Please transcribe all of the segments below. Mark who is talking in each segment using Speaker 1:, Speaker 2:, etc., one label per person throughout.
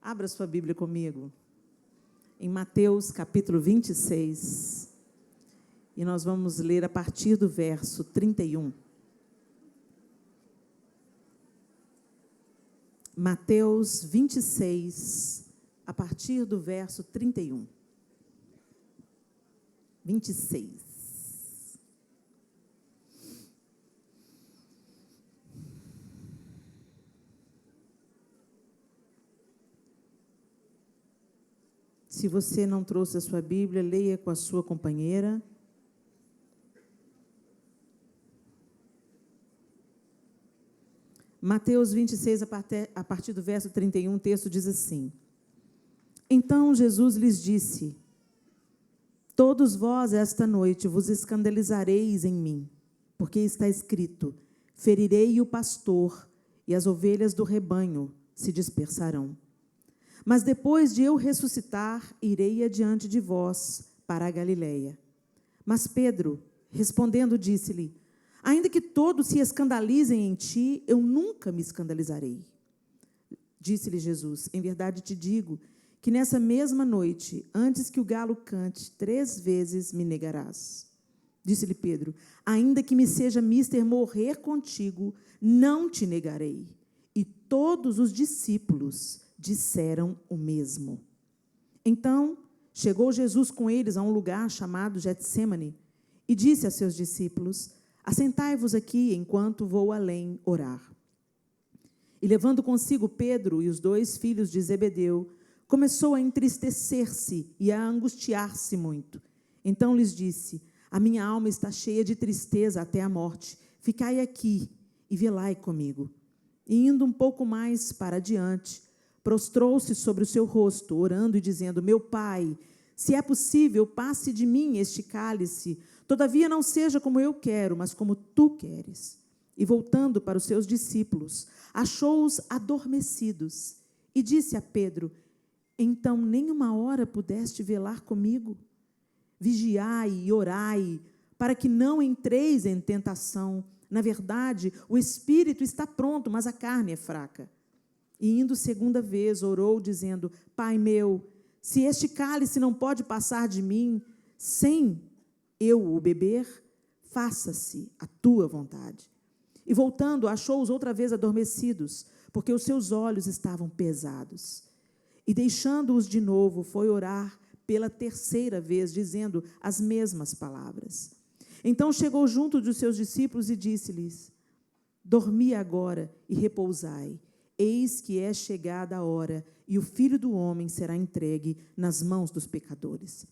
Speaker 1: Abra sua Bíblia comigo, em Mateus capítulo 26, e nós vamos ler a partir do verso 31. Mateus 26, a partir do verso 31. 26. Se você não trouxe a sua Bíblia, leia com a sua companheira. Mateus 26, a partir do verso 31, o texto diz assim: Então Jesus lhes disse: Todos vós esta noite vos escandalizareis em mim, porque está escrito: Ferirei o pastor, e as ovelhas do rebanho se dispersarão. Mas depois de eu ressuscitar, irei adiante de vós para a Galileia. Mas Pedro, respondendo, disse-lhe: Ainda que todos se escandalizem em ti, eu nunca me escandalizarei. Disse-lhe Jesus: Em verdade te digo que nessa mesma noite, antes que o galo cante, 3 vezes me negarás. Disse-lhe Pedro: Ainda que me seja mister morrer contigo, não te negarei. E todos os discípulos disseram o mesmo. Então, chegou Jesus com eles a um lugar chamado Getsêmani e disse a seus discípulos: Assentai-vos aqui enquanto vou além orar. E levando consigo Pedro e os 2 filhos de Zebedeu, começou a entristecer-se e a angustiar-se muito. Então lhes disse: A minha alma está cheia de tristeza até a morte. Ficai aqui e velai comigo. E indo um pouco mais para adiante, prostrou-se sobre o seu rosto, orando e dizendo: Meu Pai, se é possível, passe de mim este cálice. Todavia não seja como eu quero, mas como tu queres. E voltando para os seus discípulos, achou-os adormecidos. E disse a Pedro: Então nem uma hora pudeste velar comigo? Vigiai e orai, para que não entreis em tentação. Na verdade, o espírito está pronto, mas a carne é fraca. E indo 2ª vez, orou, dizendo: Pai meu, se este cálice não pode passar de mim, sem eu o beber, faça-se a tua vontade. E voltando, achou-os outra vez adormecidos, porque os seus olhos estavam pesados. E deixando-os de novo, foi orar pela 3ª vez, dizendo as mesmas palavras. Então chegou junto dos seus discípulos e disse-lhes: Dormi agora e repousai. Eis que é chegada a hora, e o Filho do Homem será entregue nas mãos dos pecadores.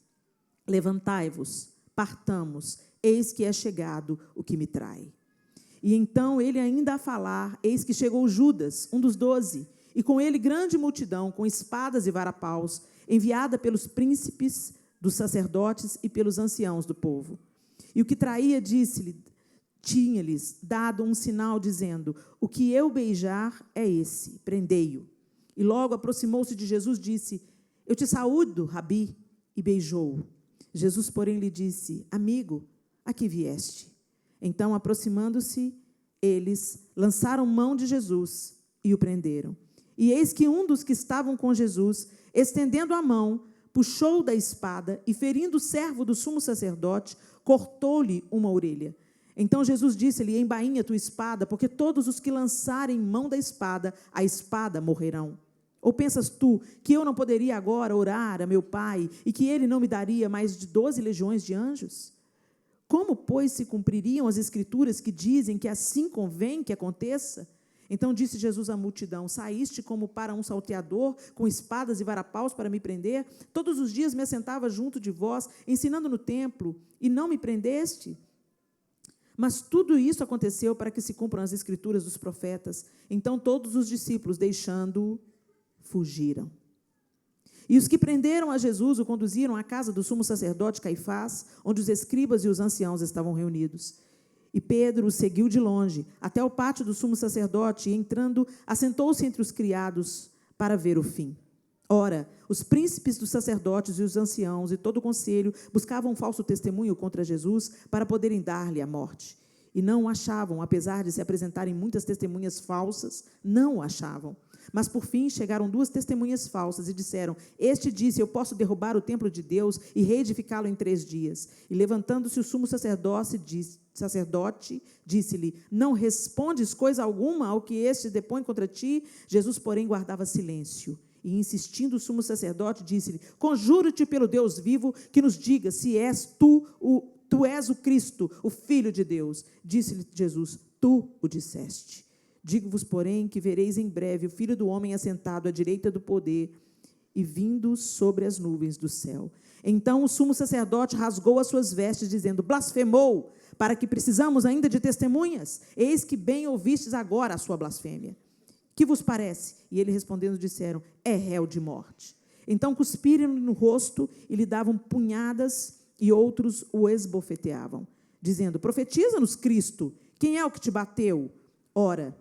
Speaker 1: Levantai-vos, partamos, eis que é chegado o que me trai. E então ele ainda a falar, eis que chegou Judas, um dos 12, e com ele grande multidão, com espadas e varapaus, enviada pelos príncipes dos sacerdotes e pelos anciãos do povo. E o que traía disse-lhe: Tinha-lhes dado um sinal, dizendo: O que eu beijar é esse, prendei-o. E logo aproximou-se de Jesus, disse: Eu te saúdo, Rabi, e beijou-o. Jesus, porém, lhe disse: Amigo, a que vieste? Então, aproximando-se, eles lançaram mão de Jesus e o prenderam. E eis que um dos que estavam com Jesus, estendendo a mão, puxou da espada e, ferindo o servo do sumo sacerdote, cortou-lhe uma orelha. Então Jesus disse-lhe: Embainha tua espada, porque todos os que lançarem mão da espada, a espada morrerão. Ou pensas tu que eu não poderia agora orar a meu Pai, e que ele não me daria mais de 12 legiões de anjos? Como, pois, se cumpririam as escrituras que dizem que assim convém que aconteça? Então disse Jesus à multidão: Saíste como para um salteador, com espadas e varapaus para me prender? Todos os dias me assentava junto de vós, ensinando no templo, e não me prendeste? Mas tudo isso aconteceu para que se cumpram as escrituras dos profetas. Então todos os discípulos, deixando-o, fugiram. E os que prenderam a Jesus o conduziram à casa do sumo sacerdote Caifás, onde os escribas e os anciãos estavam reunidos. E Pedro o seguiu de longe, até o pátio do sumo sacerdote, e entrando, assentou-se entre os criados para ver o fim. Ora, os príncipes dos sacerdotes e os anciãos e todo o conselho buscavam um falso testemunho contra Jesus para poderem dar-lhe a morte. E não o achavam, apesar de se apresentarem muitas testemunhas falsas, não o achavam. Mas, por fim, chegaram 2 testemunhas falsas e disseram: este disse, eu posso derrubar o templo de Deus e reedificá-lo em 3 dias. E, levantando-se o sumo sacerdote, disse-lhe: não respondes coisa alguma ao que este depõe contra ti? Jesus, porém, guardava silêncio. E, insistindo o sumo sacerdote, disse-lhe: conjuro-te pelo Deus vivo, que nos diga se és tu és o Cristo, o Filho de Deus. Disse-lhe Jesus: tu o disseste. Digo-vos, porém, que vereis em breve o Filho do Homem assentado à direita do poder e vindo sobre as nuvens do céu. Então o sumo sacerdote rasgou as suas vestes, dizendo: blasfemou, para que precisamos ainda de testemunhas? Eis que bem ouvistes agora a sua blasfêmia. Que vos parece? E ele respondendo disseram: é réu de morte. Então cuspiram-lhe no rosto e lhe davam punhadas, e outros o esbofeteavam, dizendo: profetiza-nos, Cristo, quem é o que te bateu? Ora,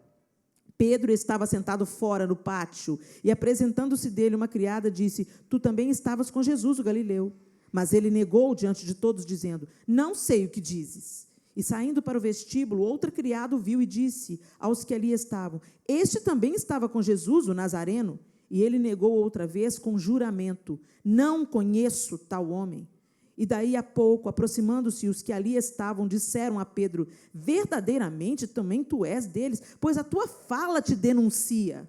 Speaker 1: Pedro estava sentado fora no pátio, e apresentando-se dele uma criada, disse: tu também estavas com Jesus, o Galileu. Mas ele negou diante de todos, dizendo: não sei o que dizes. E saindo para o vestíbulo, outra criada o viu e disse aos que ali estavam: este também estava com Jesus, o Nazareno. E ele negou outra vez com juramento: não conheço tal homem. E daí a pouco, aproximando-se os que ali estavam, disseram a Pedro: verdadeiramente também tu és deles, pois a tua fala te denuncia.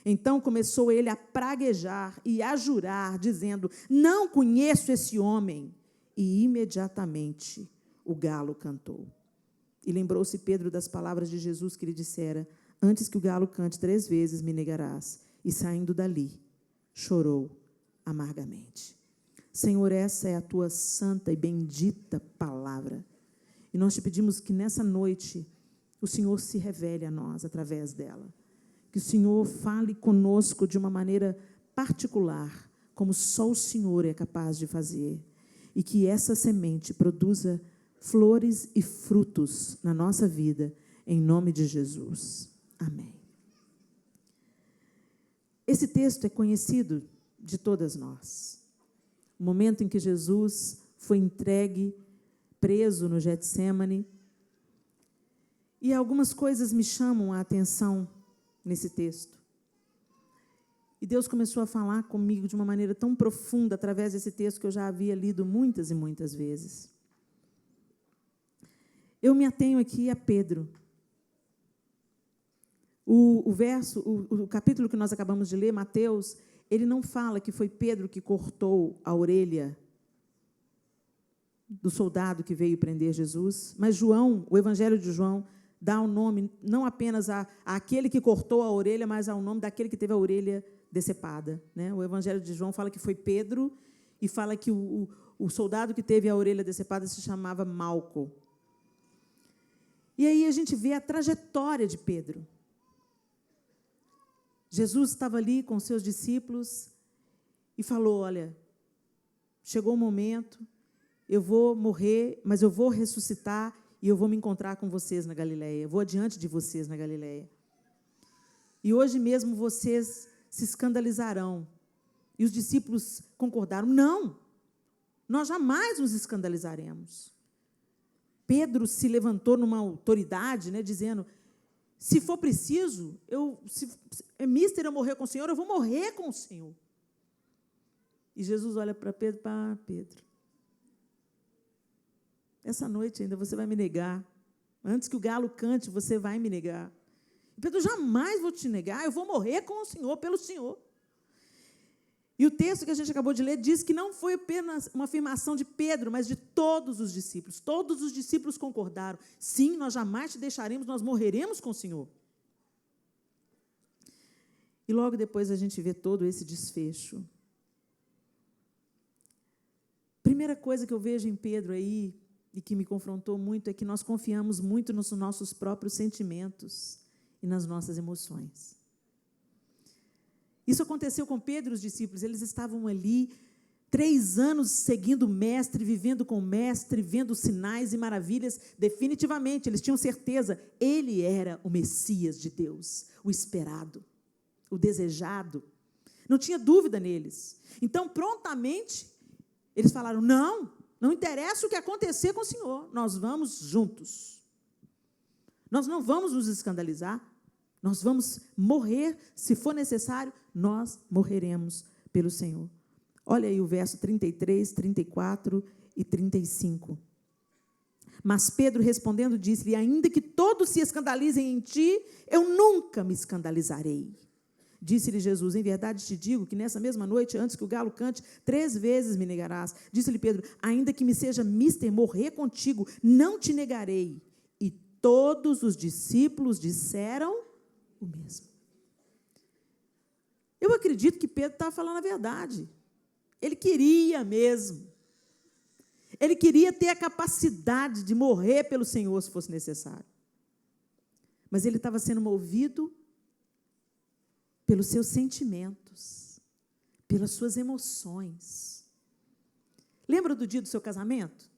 Speaker 1: Então começou ele a praguejar e a jurar, dizendo: não conheço esse homem. E imediatamente o galo cantou. E lembrou-se Pedro das palavras de Jesus que lhe dissera: antes que o galo cante 3 vezes, me negarás. E saindo dali, chorou amargamente. Senhor, essa é a tua santa e bendita palavra. E nós te pedimos que nessa noite o Senhor se revele a nós através dela. Que o Senhor fale conosco de uma maneira particular, como só o Senhor é capaz de fazer. E que essa semente produza flores e frutos na nossa vida, em nome de Jesus. Amém. Esse texto é conhecido de todas nós. O momento em que Jesus foi entregue, preso no Getsêmani. E algumas coisas me chamam a atenção nesse texto. E Deus começou a falar comigo de uma maneira tão profunda, através desse texto que eu já havia lido muitas e muitas vezes. Eu me atenho aqui a Pedro. O capítulo que nós acabamos de ler, Mateus, ele não fala que foi Pedro que cortou a orelha do soldado que veio prender Jesus, mas João, o Evangelho de João, dá o nome não apenas àquele que cortou a orelha, mas ao nome daquele que teve a orelha decepada, né? O Evangelho de João fala que foi Pedro e fala que o soldado que teve a orelha decepada se chamava Malco. E aí a gente vê a trajetória de Pedro. Jesus estava ali com seus discípulos e falou: olha, chegou o momento, eu vou morrer, mas eu vou ressuscitar e eu vou me encontrar com vocês na Galileia, eu vou adiante de vocês na Galileia. E hoje mesmo vocês se escandalizarão. E os discípulos concordaram: não, nós jamais nos escandalizaremos. Pedro se levantou numa autoridade, né, dizendo: se for preciso, mister, eu morrer com o Senhor, eu vou morrer com o Senhor. E Jesus olha para Pedro: Pedro, essa noite ainda você vai me negar. Antes que o galo cante, você vai me negar. Pedro: jamais vou te negar, eu vou morrer com o Senhor, pelo Senhor. E o texto que a gente acabou de ler diz que não foi apenas uma afirmação de Pedro, mas de todos os discípulos. Todos os discípulos concordaram: sim, nós jamais te deixaremos, nós morreremos com o Senhor. E logo depois a gente vê todo esse desfecho. Primeira coisa que eu vejo em Pedro aí, e que me confrontou muito, é que nós confiamos muito nos nossos próprios sentimentos e nas nossas emoções. Isso aconteceu com Pedro e os discípulos. Eles estavam ali 3 anos seguindo o mestre, vivendo com o mestre, vendo sinais e maravilhas. Definitivamente, eles tinham certeza, ele era o Messias de Deus, o esperado, o desejado. Não tinha dúvida neles. Então, prontamente, eles falaram: não interessa o que acontecer com o Senhor, nós vamos juntos. Nós não vamos nos escandalizar. Nós vamos morrer, se for necessário, nós morreremos pelo Senhor. Olha aí o verso 33, 34 e 35. Mas Pedro respondendo disse-lhe: ainda que todos se escandalizem em ti, eu nunca me escandalizarei. Disse-lhe Jesus: em verdade te digo que nessa mesma noite, antes que o galo cante, 3 vezes me negarás. Disse-lhe Pedro: ainda que me seja mister morrer contigo, não te negarei. E todos os discípulos disseram o mesmo. Eu acredito que Pedro estava falando a verdade. Ele queria mesmo. Ele queria ter a capacidade de morrer pelo Senhor, se fosse necessário. Mas ele estava sendo movido pelos seus sentimentos, pelas suas emoções. Lembra do dia do seu casamento?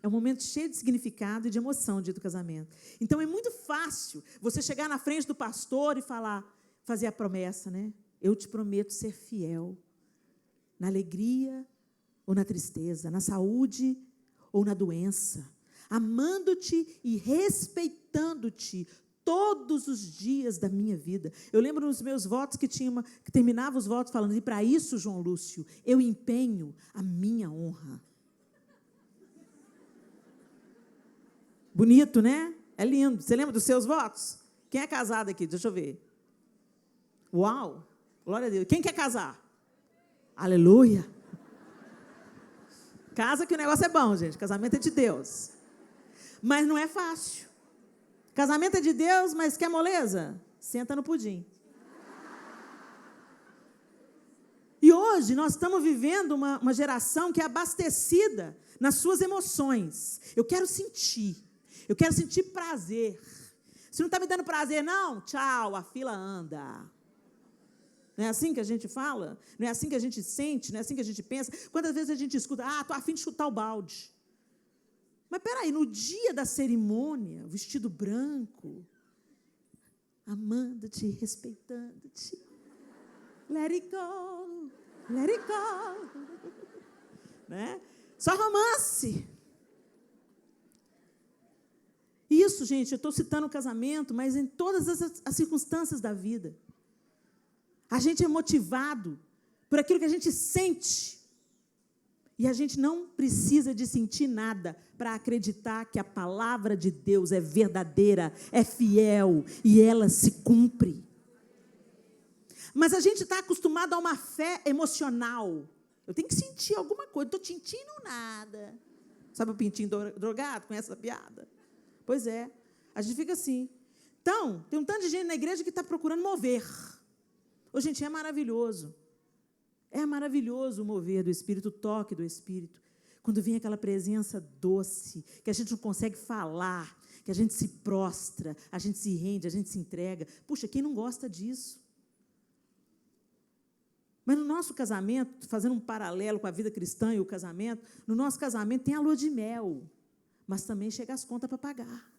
Speaker 1: É um momento cheio de significado e de emoção, o dia do casamento. Então, é muito fácil você chegar na frente do pastor e fazer a promessa, né? Eu te prometo ser fiel na alegria ou na tristeza, na saúde ou na doença, amando-te e respeitando-te todos os dias da minha vida. Eu lembro nos meus votos que terminava os votos falando: e para isso, João Lúcio, eu empenho a minha honra. Bonito, né? É lindo. Você lembra dos seus votos? Quem é casado aqui? Deixa eu ver. Uau! Glória a Deus. Quem quer casar? Aleluia! Casa que o negócio é bom, gente. Casamento é de Deus. Mas não é fácil. Casamento é de Deus, mas quer moleza? Senta no pudim. E hoje nós estamos vivendo uma geração que é abastecida nas suas emoções. Eu quero sentir prazer. Se não está me dando prazer, não, tchau, a fila anda. Não é assim que a gente fala? Não é assim que a gente sente? Não é assim que a gente pensa? Quantas vezes a gente escuta: estou a fim de chutar o balde. Mas, peraí, no dia da cerimônia, vestido branco, amando-te, respeitando-te, let it go, let it go. Né? Só romance. Isso, gente, eu estou citando o casamento, mas em todas as circunstâncias da vida. A gente é motivado por aquilo que a gente sente. E a gente não precisa de sentir nada para acreditar que a palavra de Deus é verdadeira, é fiel e ela se cumpre. Mas a gente está acostumado a uma fé emocional. Eu tenho que sentir alguma coisa, não estou sentindo nada. Sabe o pintinho drogado? Conhece essa piada? Pois é, a gente fica assim. Então, tem um tanto de gente na igreja que está procurando mover. Ô, gente, é maravilhoso. É maravilhoso o mover do Espírito, o toque do Espírito. Quando vem aquela presença doce, que a gente não consegue falar, que a gente se prostra, a gente se rende, a gente se entrega. Puxa, quem não gosta disso? Mas no nosso casamento, fazendo um paralelo com a vida cristã e o casamento, no nosso casamento tem a lua de mel, mas também chega as contas para pagar.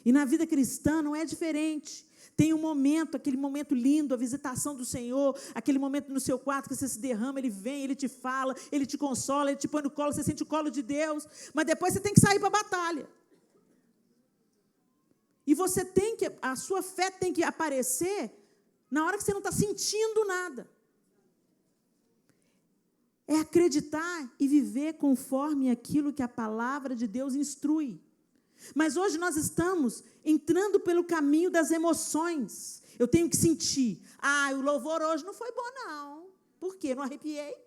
Speaker 1: E na vida cristã não é diferente. Tem um momento, aquele momento lindo, a visitação do Senhor, aquele momento no seu quarto que você se derrama, Ele vem, Ele te fala, Ele te consola, Ele te põe no colo, você sente o colo de Deus, mas depois você tem que sair para a batalha. E a sua fé tem que aparecer na hora que você não está sentindo nada. É acreditar e viver conforme aquilo que a palavra de Deus instrui. Mas hoje nós estamos entrando pelo caminho das emoções. Eu tenho que sentir. O louvor hoje não foi bom, não. Por quê? Não arrepiei?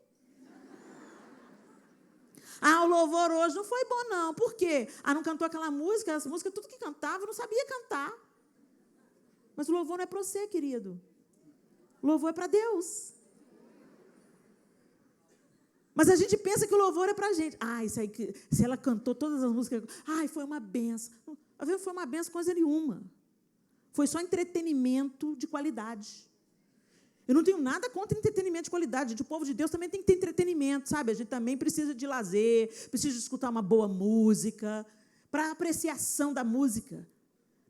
Speaker 1: O louvor hoje não foi bom, não. Por quê? Não cantou aquela música, essa música, tudo que cantava, eu não sabia cantar. Mas o louvor não é para você, querido. O louvor é para Deus. Mas a gente pensa que o louvor é para a gente. Isso aí, se ela cantou todas as músicas, foi uma benção. Às vezes foi uma benção coisa nenhuma. Foi só entretenimento de qualidade. Eu não tenho nada contra entretenimento de qualidade. O povo de Deus também tem que ter entretenimento, sabe? A gente também precisa de lazer, precisa de escutar uma boa música, para apreciação da música.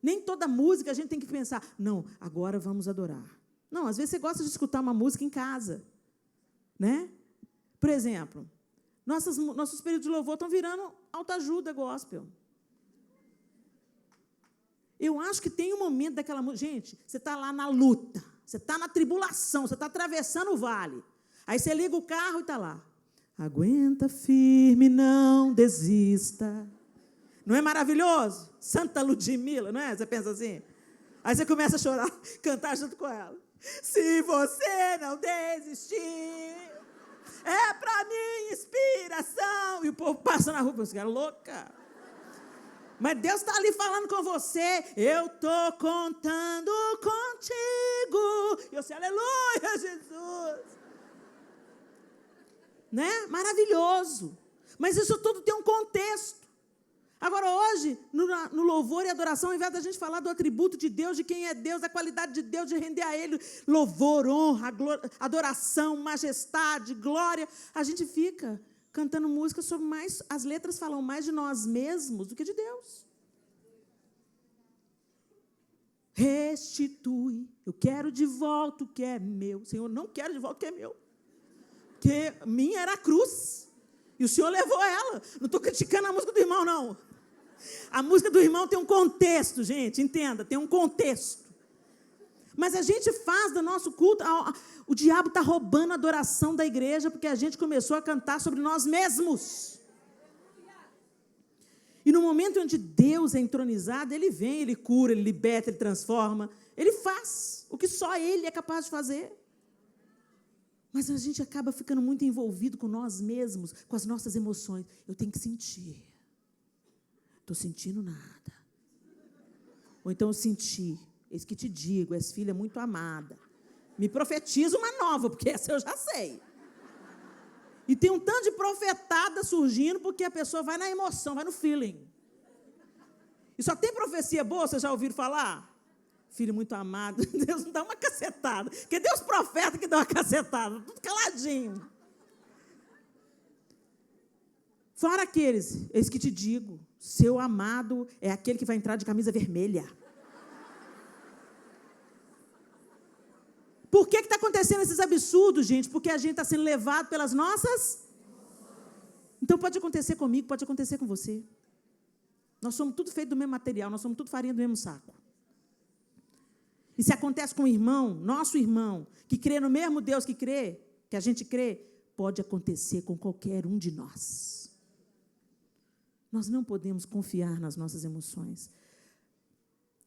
Speaker 1: Nem toda música a gente tem que pensar, não, agora vamos adorar. Não, às vezes você gosta de escutar uma música em casa, né? Por exemplo, nossos períodos de louvor estão virando autoajuda gospel. Eu acho que tem um momento daquela música. Gente, você está lá na luta, você está na tribulação, você está atravessando o vale. Aí você liga o carro e está lá. Aguenta firme, não desista. Não é maravilhoso? Santa Ludmilla, não é? Você pensa assim? Aí você começa a chorar, cantar junto com ela. Se você não desistir, é para mim inspiração. E o povo passa na rua, você é louca. Mas Deus está ali falando com você. Eu estou contando contigo. E eu sei, aleluia, Jesus. Né? Maravilhoso. Mas isso tudo tem um contexto. Agora, hoje, no louvor e adoração, ao invés da gente falar do atributo de Deus, de quem é Deus, da qualidade de Deus, de render a Ele louvor, honra, adoração, majestade, glória, a gente fica cantando música sobre mais, as letras falam mais de nós mesmos do que de Deus. Restitui, eu quero de volta o que é meu. Senhor, não quero de volta o que é meu. Porque minha era a cruz. E o Senhor levou ela. Não estou criticando a música do irmão, não. A música do irmão tem um contexto, gente, entenda, tem um contexto. Mas a gente faz do nosso culto, o diabo está roubando a adoração da igreja, porque a gente começou a cantar sobre nós mesmos. E no momento onde Deus é entronizado, Ele vem, Ele cura, Ele liberta, Ele transforma, Ele faz o que só Ele é capaz de fazer. Mas a gente acaba ficando muito envolvido com nós mesmos, com as nossas emoções. Eu tenho que sentir. Estou sentindo nada. Ou então eu senti. Eis que te digo, és filha muito amada. Me profetiza uma nova, porque essa eu já sei. E tem um tanto de profetada surgindo, porque a pessoa vai na emoção, vai no feeling. E só tem profecia boa, vocês já ouviram falar? Filho muito amado, Deus não dá uma cacetada. Porque Deus profeta que dá uma cacetada, tudo caladinho. Fora aqueles, eis que te digo, seu amado é aquele que vai entrar de camisa vermelha. Por que está acontecendo esses absurdos, gente? Porque a gente está sendo levado pelas nossas... Então pode acontecer comigo, pode acontecer com você. Nós somos tudo feito do mesmo material, nós somos tudo farinha do mesmo saco. E se acontece com o irmão, nosso irmão, que crê no mesmo Deus que a gente crê, pode acontecer com qualquer um de nós. Nós não podemos confiar nas nossas emoções.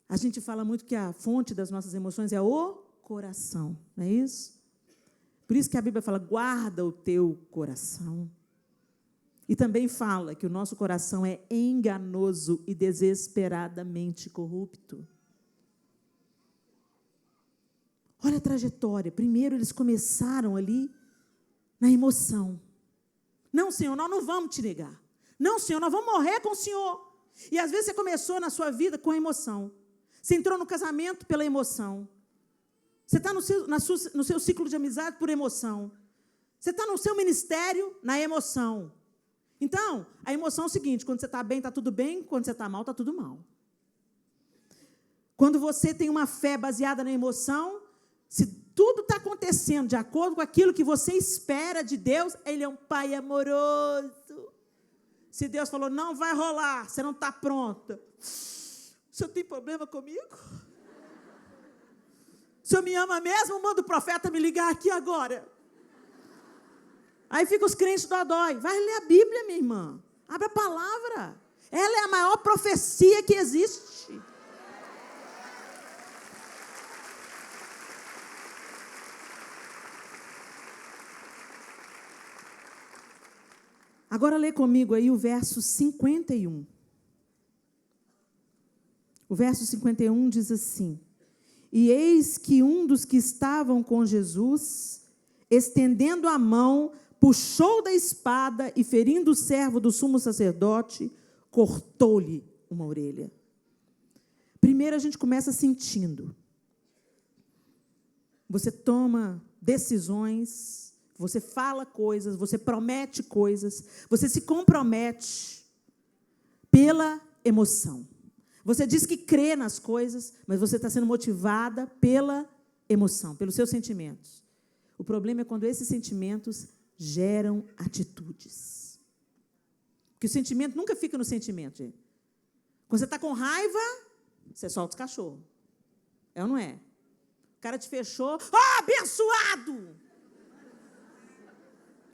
Speaker 1: A gente fala muito que a fonte das nossas emoções é o coração, não é isso? Por isso que a Bíblia fala, guarda o teu coração. E também fala que o nosso coração é enganoso e desesperadamente corrupto. Olha a trajetória. Primeiro eles começaram ali na emoção. Não, Senhor, nós não vamos te negar. Não, Senhor, nós vamos morrer com o Senhor. E às vezes você começou na sua vida com a emoção. Você entrou no casamento pela emoção. Você está no seu ciclo de amizade por emoção. Você está no seu ministério na emoção. Então, a emoção é o seguinte, quando você está bem, está tudo bem, quando você está mal, está tudo mal. Quando você tem uma fé baseada na emoção, se tudo está acontecendo de acordo com aquilo que você espera de Deus, Ele é um Pai amoroso. Se Deus falou, não vai rolar, você não está pronta. O senhor tem problema comigo? O senhor me ama mesmo? Manda o profeta me ligar aqui agora. Aí fica os crentes do dói. Vai ler a Bíblia, minha irmã. Abre a palavra. Ela é a maior profecia que existe. Agora lê comigo aí o verso 51. O verso 51 diz assim: E eis que um dos que estavam com Jesus, estendendo a mão, puxou da espada e, ferindo o servo do sumo sacerdote, cortou-lhe uma orelha. Primeiro a gente começa sentindo. Você toma decisões, você fala coisas, você promete coisas, você se compromete pela emoção. Você diz que crê nas coisas, mas você está sendo motivada pela emoção, pelos seus sentimentos. O problema é quando esses sentimentos geram atitudes. Porque o sentimento nunca fica no sentimento, gente. Quando você está com raiva, você solta os cachorros. É ou não é? O cara te fechou, abençoado!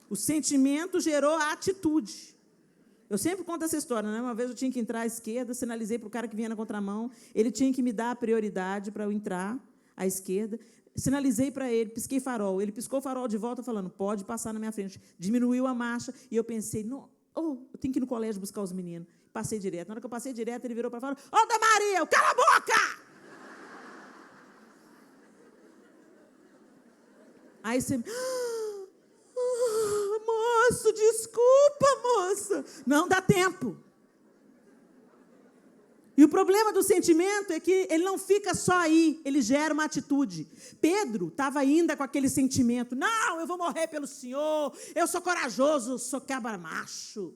Speaker 1: O sentimento gerou a atitude. Eu sempre conto essa história, né? Uma vez eu tinha que entrar à esquerda, sinalizei para o cara que vinha na contramão, ele tinha que me dar a prioridade para eu entrar à esquerda, sinalizei para ele, pisquei farol, ele piscou o farol de volta falando, pode passar na minha frente. Diminuiu a marcha e eu pensei, eu tenho que ir no colégio buscar os meninos. Passei direto. Na hora que eu passei direto, ele virou para fora, Damaria, cala a boca! Aí você... moço, desculpa, moça. Não dá tempo. E o problema do sentimento é que ele não fica só aí, ele gera uma atitude. Pedro estava ainda com aquele sentimento, não, eu vou morrer pelo Senhor, eu sou corajoso, sou cabra-macho.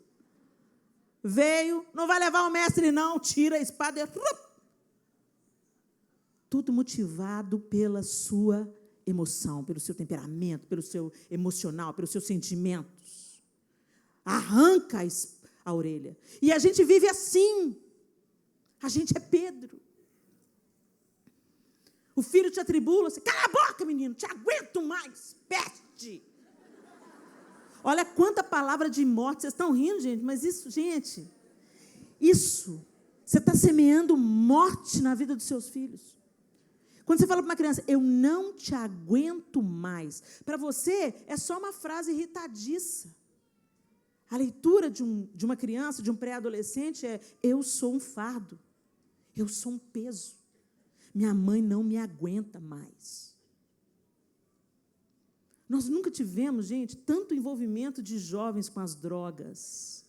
Speaker 1: Veio, não vai levar o mestre não, tira a espada e... Tudo motivado pela sua emoção, pelo seu temperamento, pelo seu emocional, pelos seus sentimentos. Arranca a orelha. E a gente vive assim. A gente é Pedro. O filho te atribula, você, cala a boca, menino, te aguento mais, peste. Olha quanta palavra de morte, vocês estão rindo, gente, mas isso, gente, você está semeando morte na vida dos seus filhos. Quando você fala para uma criança, eu não te aguento mais, para você é só uma frase irritadiça. A leitura de uma criança, de um pré-adolescente é, eu sou um fardo, eu sou um peso, minha mãe não me aguenta mais. Nós nunca tivemos, gente, tanto envolvimento de jovens com as drogas.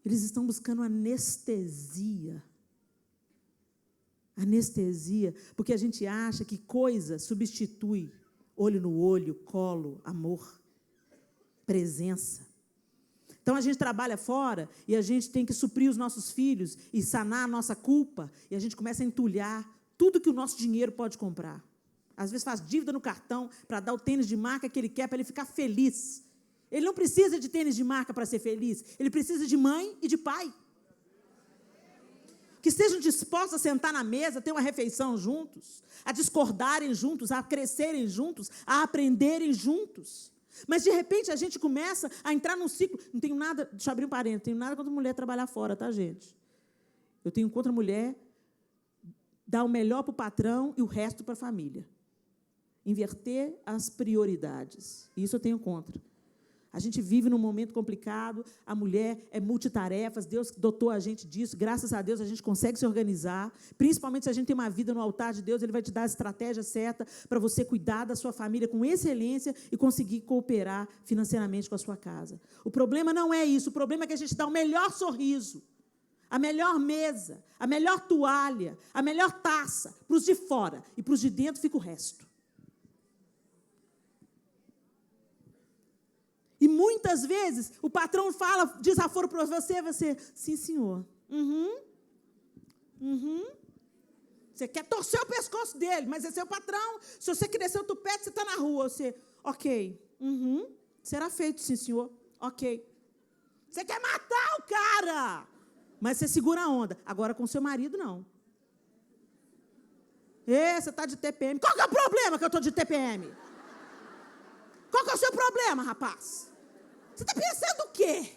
Speaker 1: Eles estão buscando anestesia. Anestesia, porque a gente acha que coisa substitui olho no olho, colo, amor, presença. Então, a gente trabalha fora e a gente tem que suprir os nossos filhos e sanar a nossa culpa, e a gente começa a entulhar tudo que o nosso dinheiro pode comprar. Às vezes faz dívida no cartão para dar o tênis de marca que ele quer para ele ficar feliz. Ele não precisa de tênis de marca para ser feliz, ele precisa de mãe e de pai. Que estejam dispostos a sentar na mesa, ter uma refeição juntos, a discordarem juntos, a crescerem juntos, a aprenderem juntos. Mas, de repente, a gente começa a entrar num ciclo. Não tenho nada, deixa eu abrir um parênteses, não tenho nada contra mulher trabalhar fora, tá, gente? Eu tenho contra a mulher dar o melhor para o patrão e o resto para a família. Inverter as prioridades. Isso eu tenho contra. A gente vive num momento complicado, a mulher é multitarefas, Deus dotou a gente disso, graças a Deus a gente consegue se organizar, principalmente se a gente tem uma vida no altar de Deus, Ele vai te dar a estratégia certa para você cuidar da sua família com excelência e conseguir cooperar financeiramente com a sua casa. O problema não é isso, o problema é que a gente dá o melhor sorriso, a melhor mesa, a melhor toalha, a melhor taça para os de fora e para os de dentro fica o resto. E muitas vezes o patrão fala desaforo para você, sim, senhor. Você quer torcer o pescoço dele, mas esse é o patrão. Se você crescer o tupete, você está na rua. Você, ok. Será feito, sim, senhor. Ok. Você quer matar o cara, mas você segura a onda. Agora com seu marido, não. Você está de TPM. Qual que é o problema que eu estou de TPM? Qual que é o seu problema, rapaz? Você está pensando o quê?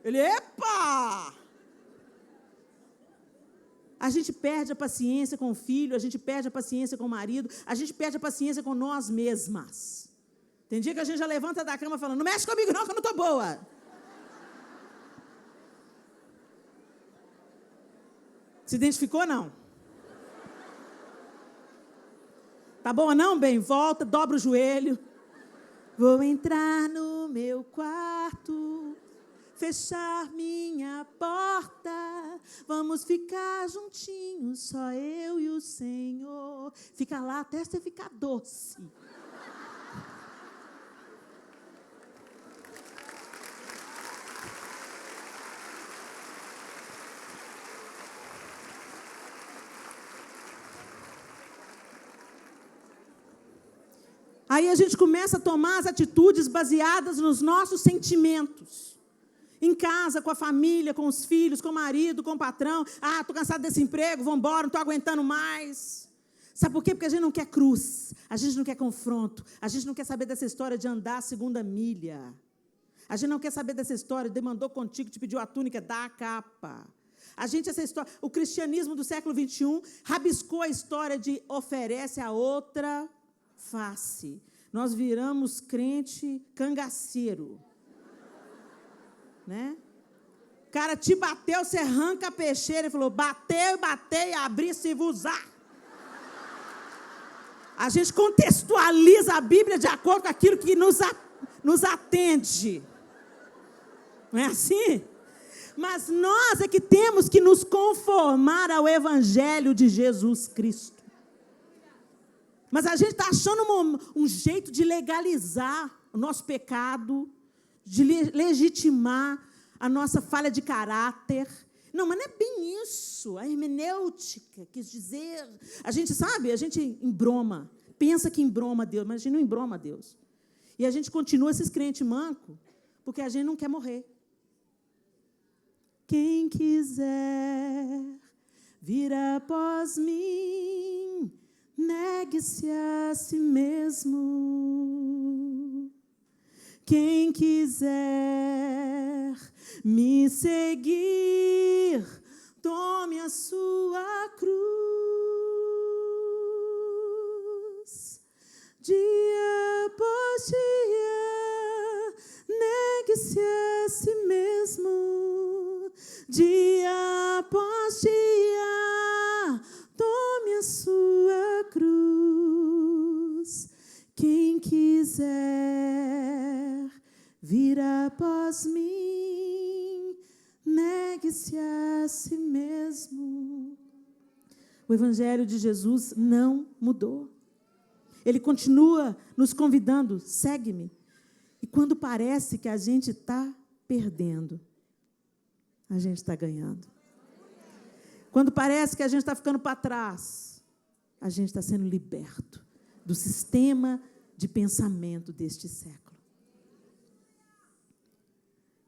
Speaker 1: Ele, epa! A gente perde a paciência com o filho, a gente perde a paciência com o marido, a gente perde a paciência com nós mesmas. Tem dia que a gente já levanta da cama falando, não mexe comigo não, que eu não estou boa. Se identificou, não? Tá boa não, bem? Volta, dobra o joelho. Vou entrar no meu quarto, fechar minha porta, vamos ficar juntinhos, só eu e o Senhor. Fica lá até você ficar doce. Aí a gente começa a tomar as atitudes baseadas nos nossos sentimentos. Em casa, com a família, com os filhos, com o marido, com o patrão. Ah, estou cansado desse emprego, vamos embora, não estou aguentando mais. Sabe por quê? Porque a gente não quer cruz, a gente não quer confronto, a gente não quer saber dessa história de andar a segunda milha. A gente não quer saber dessa história, demandou contigo, te pediu a túnica, dá a capa. A gente, essa história, o cristianismo do século XXI rabiscou a história de oferece a outra face. Nós viramos crente cangaceiro. Né? O cara te bateu, você arranca a peixeira e falou, bateu, abri se vos usar. A gente contextualiza a Bíblia de acordo com aquilo que nos atende. Não é assim? Mas nós é que temos que nos conformar ao Evangelho de Jesus Cristo. Mas a gente está achando um jeito de legalizar o nosso pecado, de legitimar a nossa falha de caráter. Não, mas não é bem isso. A hermenêutica quis dizer... A gente sabe, a gente embroma. Pensa que embroma Deus, mas a gente não embroma Deus. E a gente continua esses crentes mancos, porque a gente não quer morrer. Quem quiser vir após mim, negue-se a si mesmo. Quem quiser me seguir, tome a sua cruz. Dia após dia, negue-se a si mesmo. Dia após dia, tome a sua cruz. Quem quiser vir após mim, negue-se a si mesmo. O Evangelho de Jesus não mudou. Ele continua nos convidando, segue-me. E quando parece que a gente está perdendo, a gente está ganhando. Quando parece que a gente está ficando para trás, a gente está sendo liberto do sistema de pensamento deste século.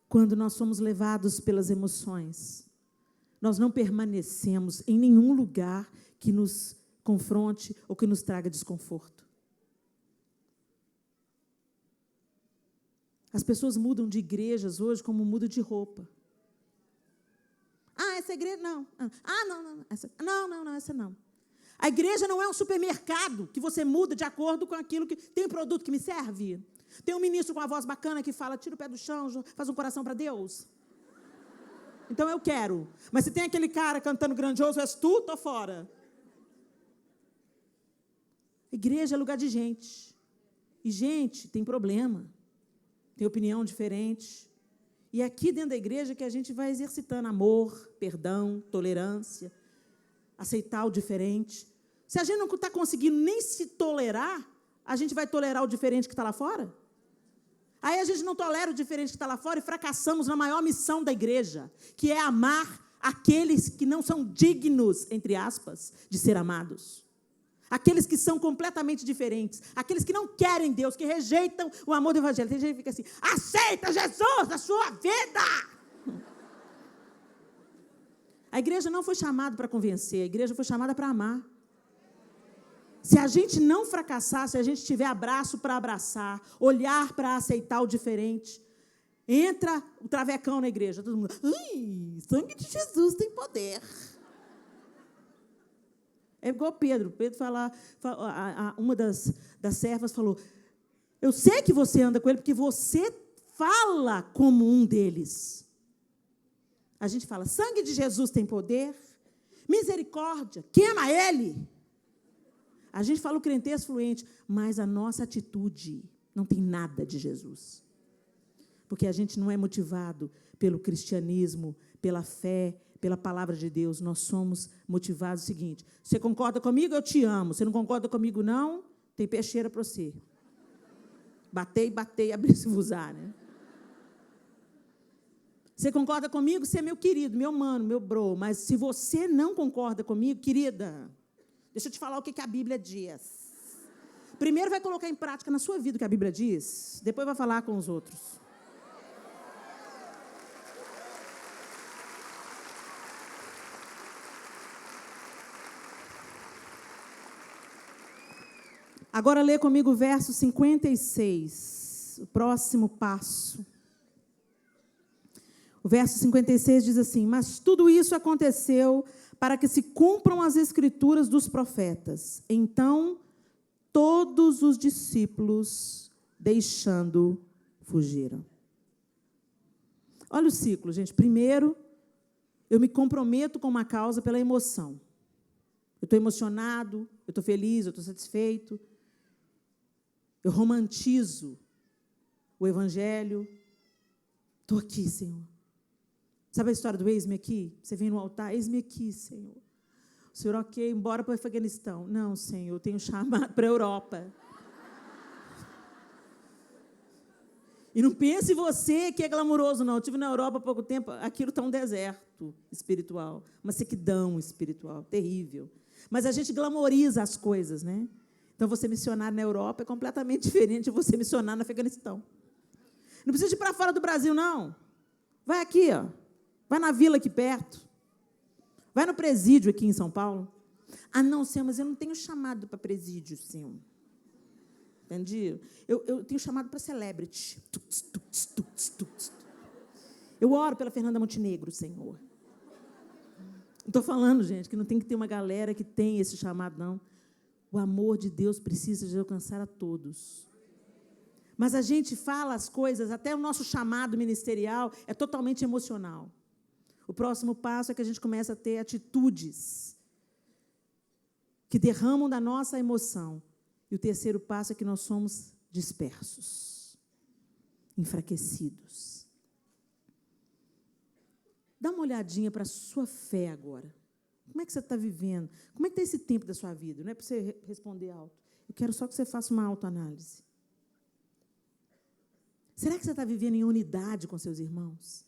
Speaker 1: Quando nós somos levados pelas emoções, nós não permanecemos em nenhum lugar que nos confronte ou que nos traga desconforto. As pessoas mudam de igrejas hoje como mudam de roupa. Ah, essa igreja não. Ah, não, essa não, essa não. A igreja não é um supermercado que você muda de acordo com aquilo que... Tem um produto que me serve? Tem um ministro com a voz bacana que fala, tira o pé do chão, faz um coração para Deus. Então eu quero. Mas se tem aquele cara cantando grandioso, és tu, tô fora. Igreja é lugar de gente. E gente tem problema. Tem opinião diferente. E aqui dentro da igreja que a gente vai exercitando amor, perdão, tolerância, aceitar o diferente. Se a gente não está conseguindo nem se tolerar, a gente vai tolerar o diferente que está lá fora? Aí a gente não tolera o diferente que está lá fora e fracassamos na maior missão da igreja, que é amar aqueles que não são dignos, entre aspas, de ser amados. Aqueles que são completamente diferentes, aqueles que não querem Deus, que rejeitam o amor do Evangelho. Tem gente que fica assim, aceita Jesus na sua vida. A igreja não foi chamada para convencer, a igreja foi chamada para amar. Se a gente não fracassar, se a gente tiver abraço para abraçar, olhar para aceitar o diferente, entra o travecão na igreja, todo mundo, ai, sangue de Jesus tem poder. É igual Pedro. Pedro uma das servas falou, eu sei que você anda com ele, porque você fala como um deles. A gente fala, sangue de Jesus tem poder, misericórdia, queima ele. A gente fala o crentez fluente, mas a nossa atitude não tem nada de Jesus. Porque a gente não é motivado pelo cristianismo, pela fé, pela palavra de Deus. Nós somos motivados o seguinte, você concorda comigo, eu te amo. Você não concorda comigo, não? Tem peixeira para você. Batei, abri se usar, né? Você concorda comigo? Você é meu querido, meu mano, meu bro. Mas se você não concorda comigo, querida, deixa eu te falar o que a Bíblia diz. Primeiro vai colocar em prática na sua vida o que a Bíblia diz, depois vai falar com os outros. Agora lê comigo o verso 56, o próximo passo. O verso 56 diz assim: mas tudo isso aconteceu para que se cumpram as escrituras dos profetas. Então, todos os discípulos, deixando, fugiram. Olha o ciclo, gente. Primeiro, eu me comprometo com uma causa pela emoção. Eu estou emocionado, eu estou feliz, eu estou satisfeito. Eu romantizo o evangelho. Estou aqui, Senhor. Sabe a história do eis-me aqui? Você vem no altar, eis-me aqui, Senhor. O Senhor, ok, embora para o Afeganistão. Não, Senhor, eu tenho chamado para a Europa. E não pense você que é glamouroso, não. Eu estive na Europa há pouco tempo, aquilo está um deserto espiritual, uma sequidão espiritual, terrível. Mas a gente glamouriza as coisas, né? Então, você missionar na Europa é completamente diferente de você missionar no Afeganistão. Não precisa ir para fora do Brasil, não. Vai aqui, ó. Vai na vila aqui perto. Vai no presídio aqui em São Paulo. Ah, não, Senhor, mas eu não tenho chamado para presídio, Senhor. Entendi? Eu tenho chamado para celebrity. Eu oro pela Fernanda Montenegro, Senhor. Estou falando, gente, que não tem que ter uma galera que tem esse chamado, não. O amor de Deus precisa de alcançar a todos. Mas a gente fala as coisas, até o nosso chamado ministerial é totalmente emocional. O próximo passo é que a gente começa a ter atitudes que derramam da nossa emoção. E o terceiro passo é que nós somos dispersos, enfraquecidos. Dá uma olhadinha para a sua fé agora. Como é que você está vivendo? Como é que está esse tempo da sua vida? Não é para você responder alto. Eu quero só que você faça uma autoanálise. Será que você está vivendo em unidade com seus irmãos?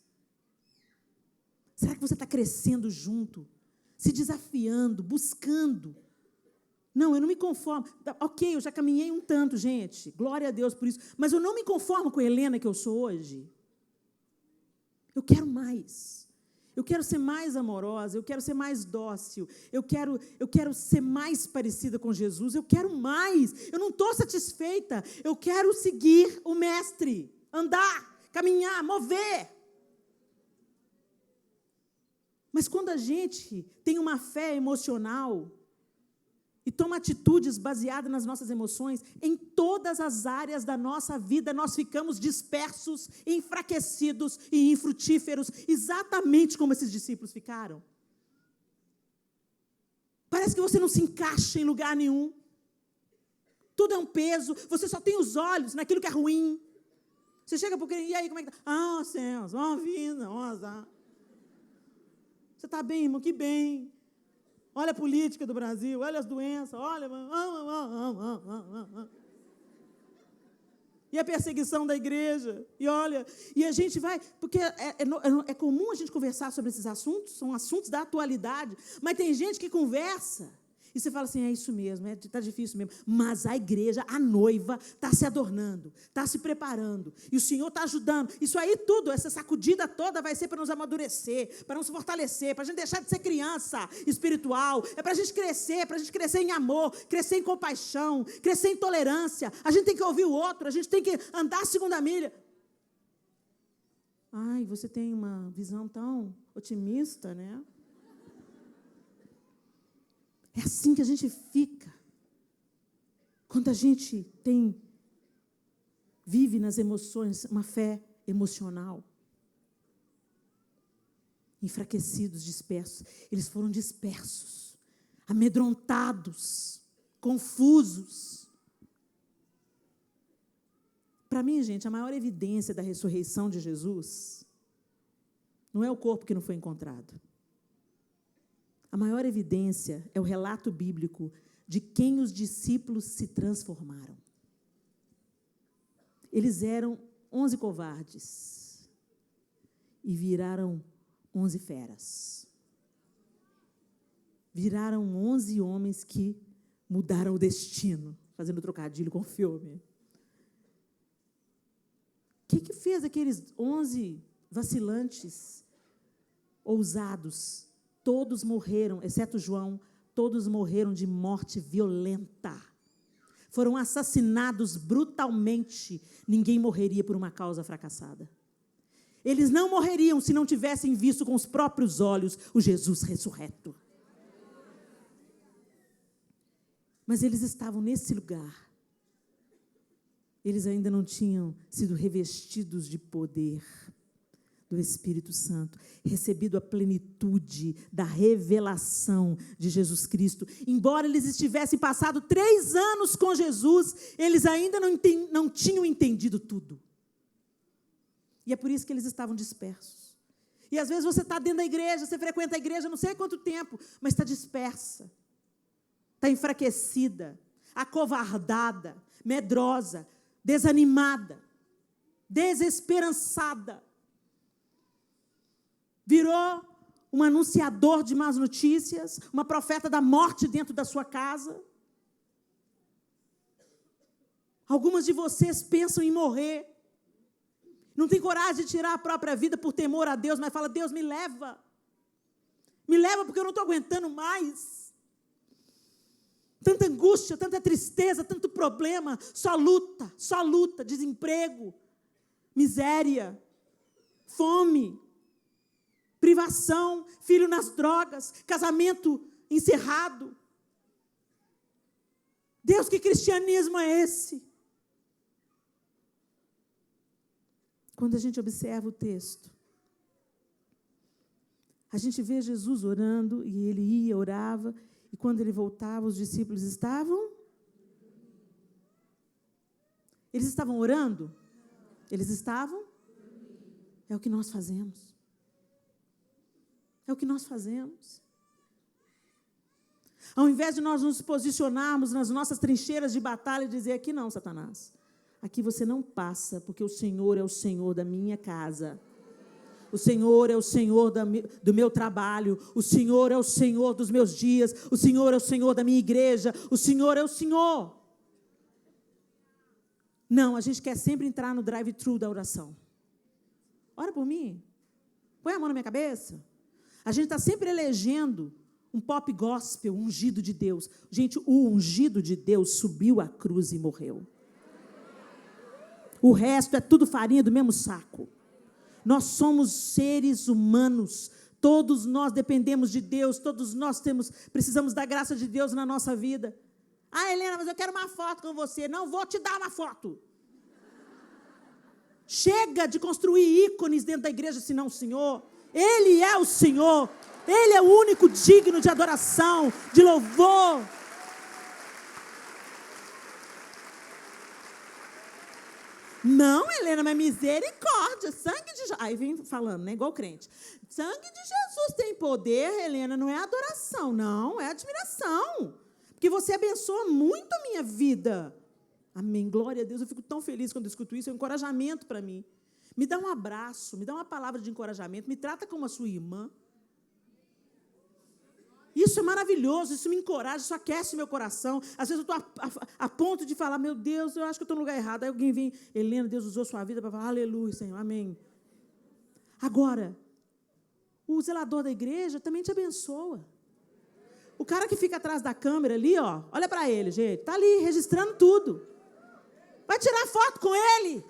Speaker 1: Será que você está crescendo junto? Se desafiando, buscando? Não, eu não me conformo. Ok, eu já caminhei um tanto, gente. Glória a Deus por isso. Mas eu não me conformo com a Helena que eu sou hoje. Eu quero mais. Eu quero ser mais amorosa. Eu quero ser mais dócil. Eu quero ser mais parecida com Jesus. Eu quero mais. Eu não estou satisfeita. Eu quero seguir o Mestre. Andar, caminhar, mover. Mas quando a gente tem uma fé emocional e toma atitudes baseadas nas nossas emoções, em todas as áreas da nossa vida, nós ficamos dispersos, enfraquecidos e infrutíferos, exatamente como esses discípulos ficaram. Parece que você não se encaixa em lugar nenhum. Tudo é um peso, você só tem os olhos naquilo que é ruim. Você chega para o crente, e aí, como é que está? Ah, céus, uma vida, um azar. Você está bem, irmão? Que bem. Olha a política do Brasil, olha as doenças, olha... E a perseguição da igreja, e olha... E a gente vai... Porque é comum a gente conversar sobre esses assuntos, são assuntos da atualidade, mas tem gente que conversa, e você fala assim, é isso mesmo, está difícil mesmo. Mas a igreja, a noiva, está se adornando, está se preparando, e o Senhor está ajudando. Isso aí tudo, essa sacudida toda vai ser para nos amadurecer, para nos fortalecer, para a gente deixar de ser criança espiritual, é para a gente crescer em amor, crescer em compaixão, crescer em tolerância. A gente tem que ouvir o outro, a gente tem que andar a segunda milha. Ai, você tem uma visão tão otimista, né? É assim que a gente fica. Quando a gente vive nas emoções, uma fé emocional. Enfraquecidos, dispersos. Eles foram dispersos, amedrontados, confusos. Para mim, gente, a maior evidência da ressurreição de Jesus não é o corpo que não foi encontrado. A maior evidência é o relato bíblico de quem os discípulos se transformaram. Eles eram 11 covardes e viraram 11 feras. Viraram 11 homens que mudaram o destino, fazendo trocadilho com o filme. O que fez aqueles 11 vacilantes, ousados? Todos morreram, exceto João, todos morreram de morte violenta. foram assassinados brutalmente, ninguém morreria por uma causa fracassada. Eles não morreriam se não tivessem visto com os próprios olhos o Jesus ressurreto. Mas eles estavam nesse lugar. Eles ainda não tinham sido revestidos de poder do Espírito Santo, recebido a plenitude da revelação de Jesus Cristo. Embora eles estivessem passado 3 anos com Jesus, eles ainda não tinham entendido tudo. E é por isso que eles estavam dispersos. E às vezes você está dentro da igreja, você frequenta a igreja não sei quanto tempo, mas está dispersa, está enfraquecida, acovardada, medrosa, desanimada, desesperançada. Virou um anunciador de más notícias, uma profeta da morte dentro da sua casa. Algumas de vocês pensam em morrer. Não tem coragem de tirar a própria vida por temor a Deus, mas fala, Deus, me leva. Me leva porque eu não estou aguentando mais. Tanta angústia, tanta tristeza, tanto problema, só luta, desemprego, miséria, fome, privação, filho nas drogas, casamento encerrado. Deus, que cristianismo é esse? Quando a gente observa o texto, a gente vê Jesus orando, e ele ia, orava, e quando ele voltava, os discípulos estavam? Eles estavam orando? Eles estavam? É o que nós fazemos. É o que nós fazemos. Ao invés de nós nos posicionarmos nas nossas trincheiras de batalha e dizer, aqui não, Satanás, aqui você não passa, porque o Senhor é o Senhor da minha casa. O Senhor é o Senhor do meu trabalho. O Senhor é o Senhor dos meus dias. O Senhor é o Senhor da minha igreja. O Senhor é o Senhor. Não, a gente quer sempre entrar no drive-thru da oração. Ora por mim. Põe a mão na minha cabeça. A gente está sempre elegendo um pop gospel, um ungido de Deus. Gente, o ungido de Deus subiu à cruz e morreu. O resto é tudo farinha do mesmo saco. Nós somos seres humanos, todos nós dependemos de Deus, todos nós precisamos da graça de Deus na nossa vida. Ah, Helena, mas eu quero uma foto com você. Não vou te dar uma foto. Chega de construir ícones dentro da igreja, senão o Senhor. Ele é o Senhor. Ele é o único digno de adoração, de louvor. Não, Helena, mas misericórdia, sangue de Jesus. Aí vem falando, né, igual crente. Sangue de Jesus tem poder, Helena, não é adoração, não, é admiração. Porque você abençoa muito a minha vida. Amém, glória a Deus, eu fico tão feliz quando eu escuto isso, é um encorajamento para mim. Me dá um abraço, me dá uma palavra de encorajamento, me trata como a sua irmã. Isso é maravilhoso, isso me encoraja, isso aquece meu coração. Às vezes eu estou a ponto de falar, meu Deus, eu acho que eu estou no lugar errado. Aí alguém vem, Helena, Deus usou sua vida para falar, aleluia, Senhor, amém. Agora, o zelador da igreja também te abençoa. O cara que fica atrás da câmera ali, ó, olha para ele, gente, está ali registrando tudo. Vai tirar foto com ele.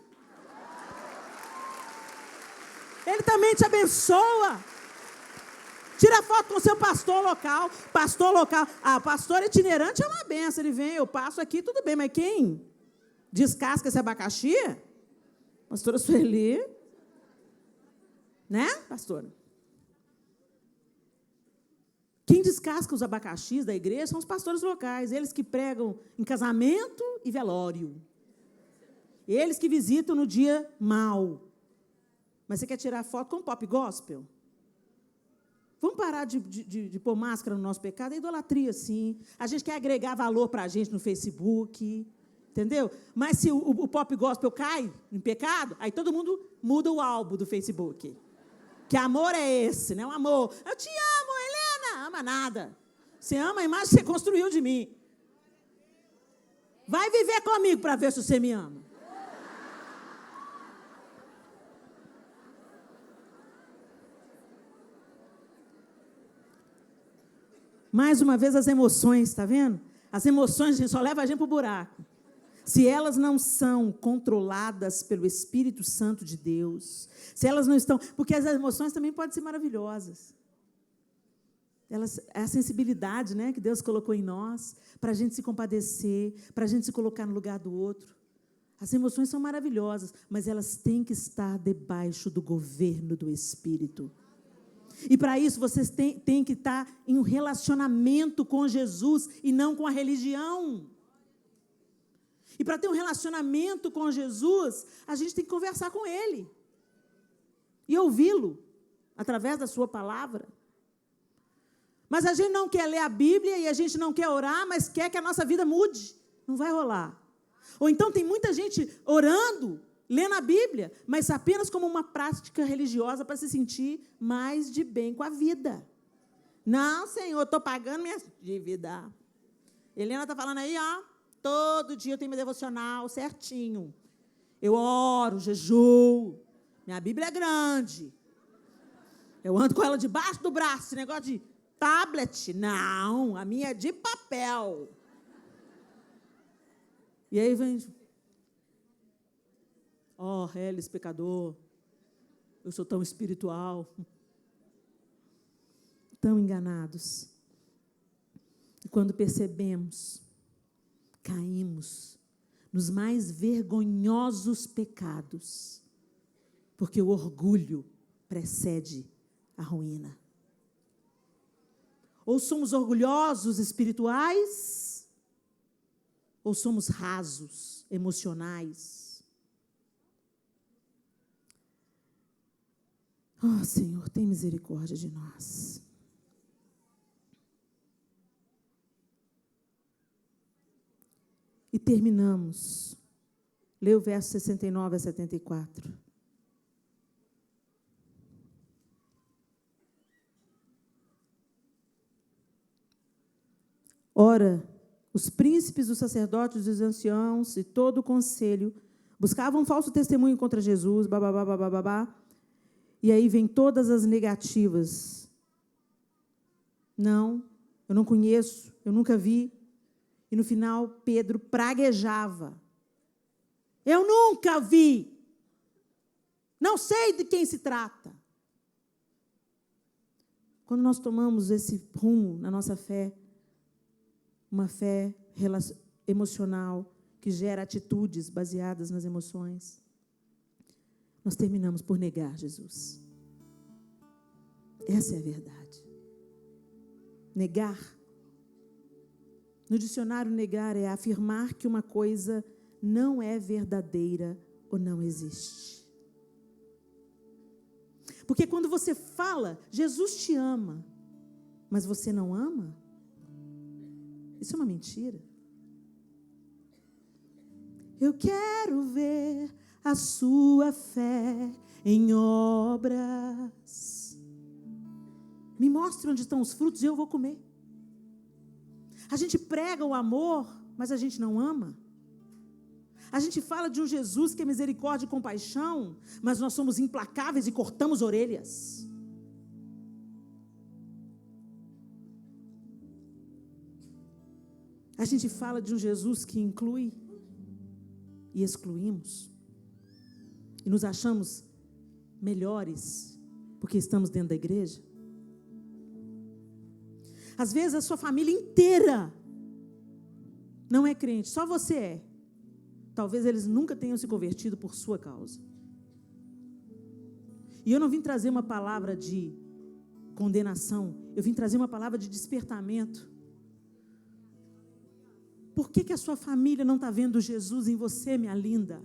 Speaker 1: Ele também te abençoa. Tira foto com o seu pastor local. Pastor local. Ah, pastor itinerante é uma benção. Ele vem, eu passo aqui, tudo bem. Mas quem descasca esse abacaxi? Pastora Sueli. Né, pastora? Quem descasca os abacaxis da igreja são os pastores locais. Eles que pregam em casamento e velório. Eles que visitam no dia mau. Mas você quer tirar foto com pop gospel? Vamos parar de pôr máscara no nosso pecado? É idolatria, sim. A gente quer agregar valor para a gente no Facebook, entendeu? Mas se o pop gospel cai em pecado, aí todo mundo muda o álbum do Facebook. Que amor é esse, né? Um amor. Eu te amo, Helena. Ama nada. Você ama a imagem que você construiu de mim. Vai viver comigo para ver se você me ama. Mais uma vez as emoções, está vendo? As emoções, gente, só levam a gente para o buraco. se elas não são controladas pelo Espírito Santo de Deus, se elas não estão... Porque as emoções também podem ser maravilhosas. É a sensibilidade, né, que Deus colocou em nós, para a gente se compadecer, para a gente se colocar no lugar do outro. As emoções são maravilhosas, mas elas têm que estar debaixo do governo do Espírito. E para isso vocês têm que estar em um relacionamento com Jesus e não com a religião. E para ter um relacionamento com Jesus, a gente tem que conversar com Ele. E ouvi-lo, através da sua palavra. Mas a gente não quer ler a Bíblia e a gente não quer orar, mas quer que a nossa vida mude. Não vai rolar. Ou então tem muita gente orando, lendo a Bíblia, mas apenas como uma prática religiosa para se sentir mais de bem com a vida. Não, Senhor, estou pagando minha dívida. Helena está falando aí, ó, todo dia eu tenho meu devocional certinho. Eu oro, jejuo. Minha Bíblia é grande. Eu ando com ela debaixo do braço, esse negócio de tablet. Não, a minha é de papel. E aí vem... Ó, Hélis, pecador, eu sou tão espiritual. Tão enganados. E quando percebemos, caímos nos mais vergonhosos pecados, porque o orgulho precede a ruína. Ou somos orgulhosos espirituais, ou somos rasos, emocionais. Oh, Senhor, tem misericórdia de nós. E terminamos. Lê o verso 69 a 74. Ora, os príncipes, os sacerdotes, os anciãos e todo o conselho buscavam um falso testemunho contra Jesus, bababá, bababá. E aí vem todas as negativas. Não, eu não conheço, eu nunca vi. E no final, Pedro praguejava. Eu nunca vi. Não sei de quem se trata. Quando nós tomamos esse rumo na nossa fé, uma fé emocional que gera atitudes baseadas nas emoções, nós terminamos por negar Jesus. Essa é a verdade. Negar. No dicionário, negar é afirmar que uma coisa não é verdadeira ou não existe. Porque quando você fala, Jesus te ama, mas você não ama, isso é uma mentira. Eu quero ver a sua fé em obras. Me mostre onde estão os frutos e eu vou comer. A gente prega o amor, mas a gente não ama. A gente fala de um Jesus que é misericórdia e compaixão, mas nós somos implacáveis e cortamos orelhas. A gente fala de um Jesus que inclui e excluímos. E nos achamos melhores porque estamos dentro da igreja. Às vezes a sua família inteira não é crente, só você é. Talvez eles nunca tenham se convertido por sua causa. E eu não vim trazer uma palavra de condenação, eu vim trazer uma palavra de despertamento. Por que a sua família não está vendo Jesus em você, minha linda?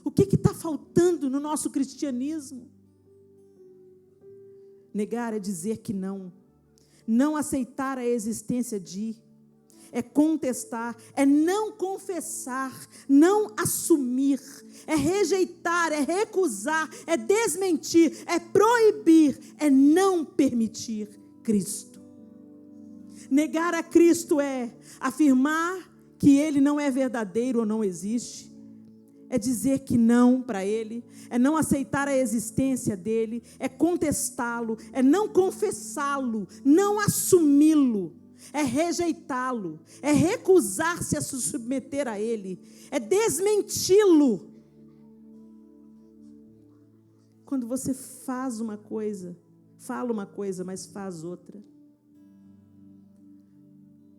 Speaker 1: O que está faltando no nosso cristianismo? Negar é dizer que não. Não aceitar a existência de, é contestar, é não confessar, não assumir, é rejeitar, é recusar, é desmentir, é proibir, é não permitir Cristo. Negar a Cristo é afirmar que Ele não é verdadeiro ou não existe, é dizer que não para Ele, é não aceitar a existência dEle, é contestá-lo, é não confessá-lo, não assumi-lo, é rejeitá-lo, é recusar-se a se submeter a ele, é desmenti-lo. Quando você faz uma coisa, fala uma coisa, mas faz outra,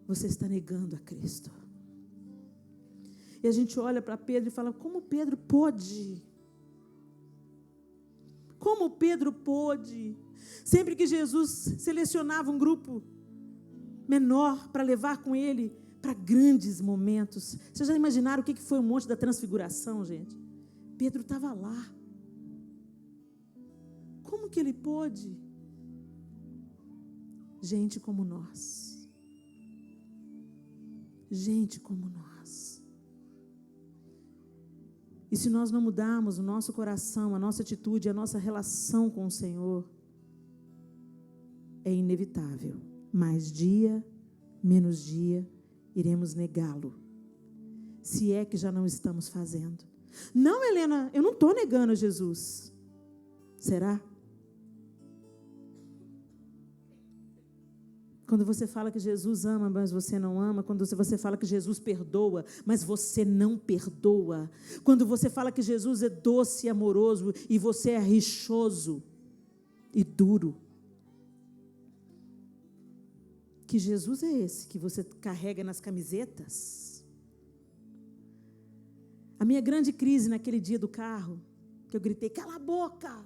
Speaker 1: você está negando a Cristo. E a gente olha para Pedro e fala, como Pedro pôde? Como Pedro pôde? Sempre que Jesus selecionava um grupo menor para levar com ele para grandes momentos. Vocês já imaginaram o que foi o Monte da Transfiguração, gente? Pedro estava lá. Como que ele pôde? Gente como nós. Gente como nós. E se nós não mudarmos o nosso coração, a nossa atitude, a nossa relação com o Senhor, é inevitável. Mais dia, menos dia, iremos negá-lo. Se é que já não estamos fazendo. Não, Helena, eu não estou negando a Jesus. Será? Quando você fala que Jesus ama, mas você não ama. Quando você fala que Jesus perdoa, mas você não perdoa. Quando você fala que Jesus é doce e amoroso e você é rixoso e duro. Que Jesus é esse que você carrega nas camisetas? A minha grande crise naquele dia do carro, que eu gritei, cala a boca!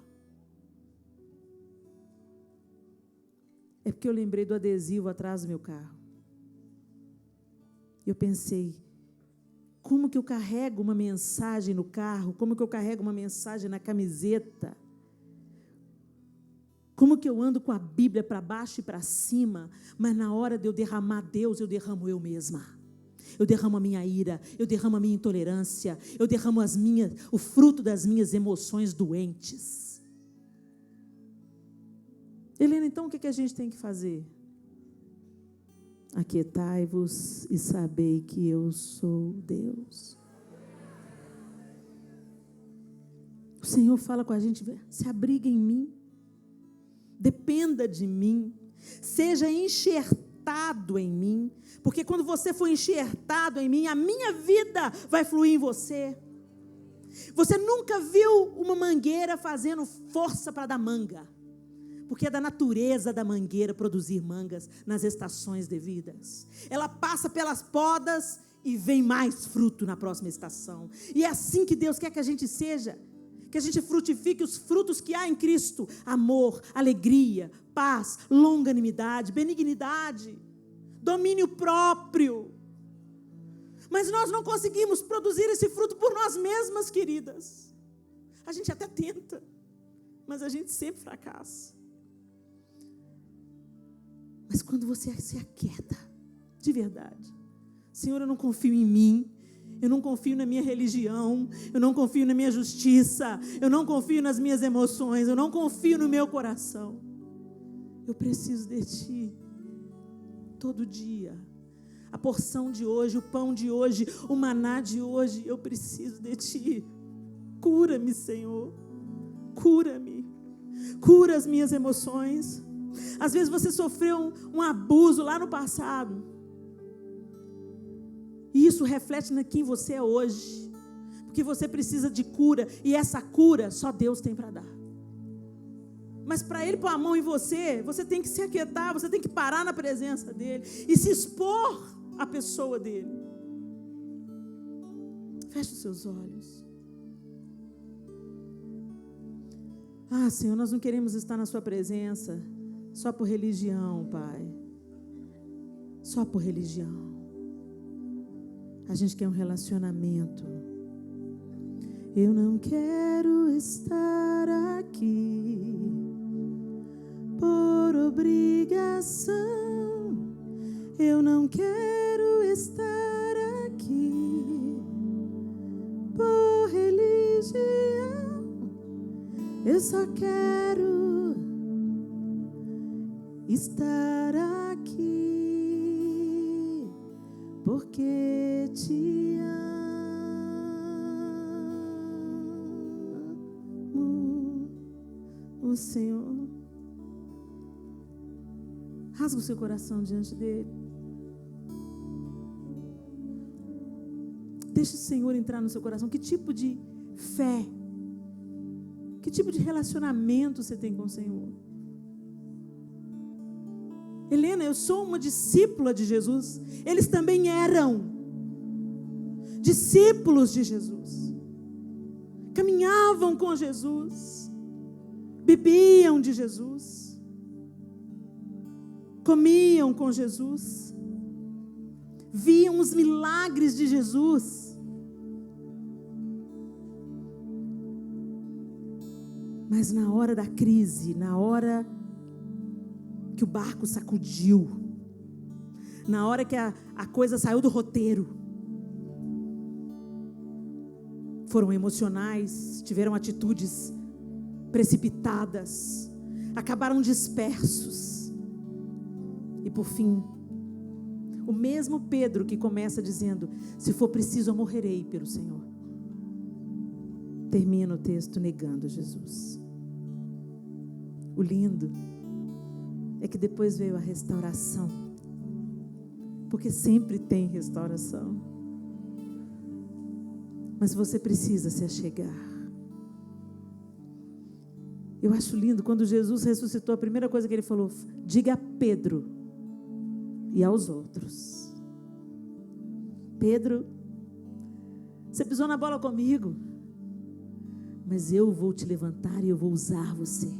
Speaker 1: É porque eu lembrei do adesivo atrás do meu carro. Eu pensei, como que eu carrego uma mensagem no carro? Como que eu carrego uma mensagem na camiseta? Como que eu ando com a Bíblia para baixo e para cima, mas na hora de eu derramar Deus, eu derramo eu mesma. Eu derramo a minha ira, eu derramo a minha intolerância, eu derramo o fruto das minhas emoções doentes. Helena, então o que a gente tem que fazer? Aquietai-vos e sabei que eu sou Deus. O Senhor fala com a gente, se abriga em mim, dependa de mim, seja enxertado em mim, porque quando você for enxertado em mim, a minha vida vai fluir em você. Você nunca viu uma mangueira fazendo força para dar manga, porque é da natureza da mangueira produzir mangas nas estações devidas. Ela passa pelas podas e vem mais fruto na próxima estação. E é assim que Deus quer que a gente seja, que a gente frutifique os frutos que há em Cristo: amor, alegria, paz, longanimidade, benignidade, domínio próprio. Mas nós não conseguimos produzir esse fruto por nós mesmas, queridas. A gente até tenta, mas a gente sempre fracassa. Mas quando você se aquieta, de verdade, Senhor, eu não confio em mim, eu não confio na minha religião, eu não confio na minha justiça, eu não confio nas minhas emoções, eu não confio no meu coração. Eu preciso de Ti, todo dia. A porção de hoje, o pão de hoje, o maná de hoje, eu preciso de Ti. Cura-me, Senhor, cura-me, cura as minhas emoções. Às vezes você sofreu um abuso lá no passado, e isso reflete em quem você é hoje, porque você precisa de cura, e essa cura só Deus tem para dar. Mas para Ele pôr a mão em você, você tem que se aquietar, você tem que parar na presença dEle e se expor à pessoa dEle. Feche os seus olhos. Ah, Senhor, nós não queremos estar na Sua presença só por religião, Pai. Só por religião. A gente quer um relacionamento. Eu não quero estar aqui por obrigação. Eu não quero estar aqui por religião. Eu só quero estar aqui porque Te amo, o Senhor. Rasga o seu coração diante dEle. Deixe o Senhor entrar no seu coração. Que tipo de fé, que tipo de relacionamento você tem com o Senhor? Helena, eu sou uma discípula de Jesus. Eles também eram discípulos de Jesus. Caminhavam com Jesus. Bebiam de Jesus. Comiam com Jesus. Viam os milagres de Jesus. Mas na hora da crise, na hora que o barco sacudiu, na hora que a coisa saiu do roteiro, foram emocionais, tiveram atitudes precipitadas, acabaram dispersos. E por fim, o mesmo Pedro que começa dizendo: se for preciso eu morrerei pelo Senhor, termina o texto negando Jesus. O lindo é que depois veio a restauração, porque sempre tem restauração, mas você precisa se achegar. Eu acho lindo, quando Jesus ressuscitou, a primeira coisa que ele falou: diga a Pedro e aos outros. Pedro, você pisou na bola comigo, mas eu vou te levantar e eu vou usar você.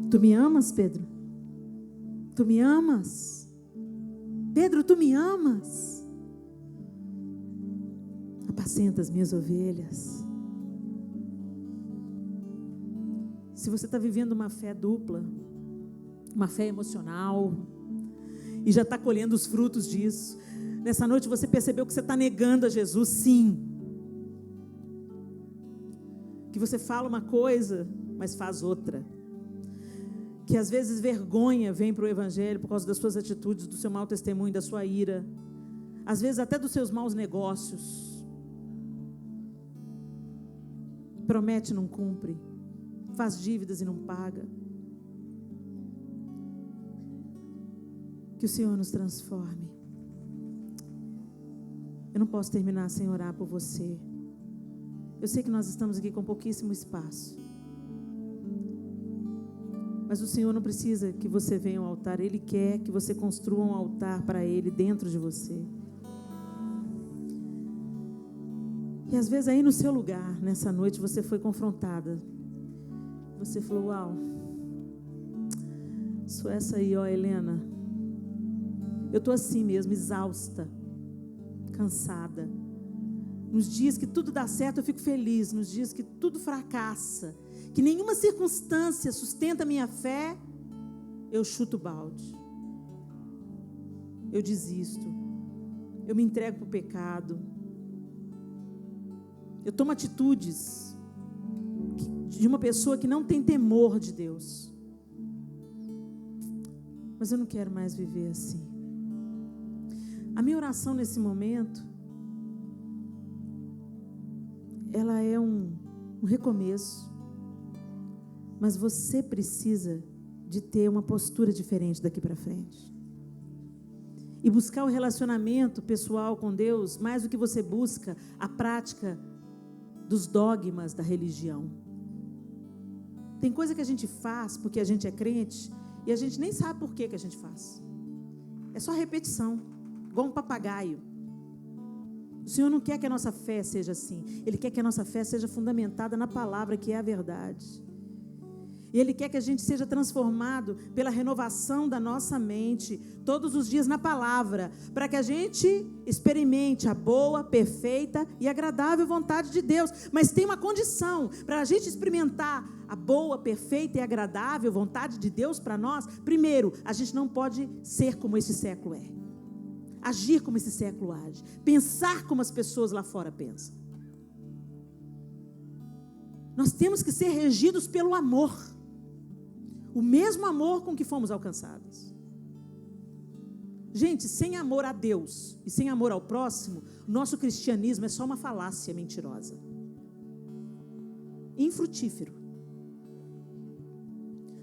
Speaker 1: Tu me amas, Pedro? Tu me amas? Pedro, tu me amas? Apacenta as minhas ovelhas. Se você está vivendo uma fé dupla, uma fé emocional, e já está colhendo os frutos disso, nessa noite você percebeu que você está negando a Jesus, sim. Que você fala uma coisa, mas faz outra. Que às vezes vergonha vem para o Evangelho por causa das suas atitudes, do seu mau testemunho, da sua ira, às vezes até dos seus maus negócios. Promete e não cumpre, faz dívidas e não paga. Que o Senhor nos transforme. Eu não posso terminar sem orar por você. Eu sei que nós estamos aqui com pouquíssimo espaço, mas o Senhor não precisa que você venha ao altar. Ele quer que você construa um altar para Ele dentro de você. E às vezes aí no seu lugar, nessa noite, você foi confrontada. Você falou: uau, sou essa aí, ó, Helena. Eu estou assim mesmo, exausta, cansada. Nos dias que tudo dá certo, eu fico feliz. Nos dias que tudo fracassa, que nenhuma circunstância sustenta a minha fé, eu chuto o balde. Eu desisto. Eu me entrego para o pecado. Eu tomo atitudes de uma pessoa que não tem temor de Deus. Mas eu não quero mais viver assim. A minha oração nesse momento, ela é um recomeço. Mas você precisa de ter uma postura diferente daqui para frente. E buscar o relacionamento pessoal com Deus mais do que você busca a prática dos dogmas da religião. Tem coisa que a gente faz porque a gente é crente e a gente nem sabe por que a gente faz. É só repetição, igual um papagaio. O Senhor não quer que a nossa fé seja assim. Ele quer que a nossa fé seja fundamentada na palavra, que é a verdade. E Ele quer que a gente seja transformado pela renovação da nossa mente, todos os dias na palavra, para que a gente experimente a boa, perfeita e agradável vontade de Deus. Mas tem uma condição: para a gente experimentar a boa, perfeita e agradável vontade de Deus para nós, primeiro, a gente não pode ser como esse século é, agir como esse século age, pensar como as pessoas lá fora pensam. Nós temos que ser regidos pelo amor, o mesmo amor com que fomos alcançados. Gente, sem amor a Deus e sem amor ao próximo, nosso cristianismo é só uma falácia mentirosa, infrutífero.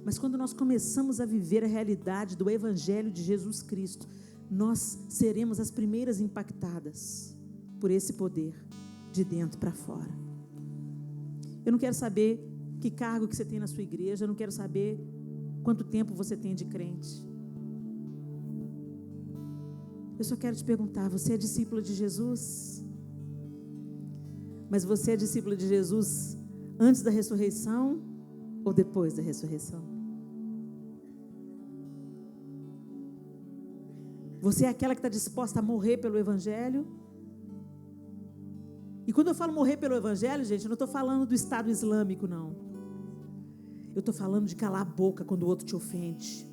Speaker 1: Mas quando nós começamos a viver a realidade do Evangelho de Jesus Cristo, nós seremos as primeiras impactadas por esse poder de dentro para fora. Eu não quero saber que cargo que você tem na sua igreja, eu não quero saber quanto tempo você tem de crente. Eu só quero te perguntar, você é discípulo de Jesus? Mas você é discípulo de Jesus antes da ressurreição ou depois da ressurreição? Você é aquela que está disposta a morrer pelo Evangelho? E quando eu falo morrer pelo Evangelho, gente, eu não estou falando do Estado Islâmico, não. Eu estou falando de calar a boca quando o outro te ofende,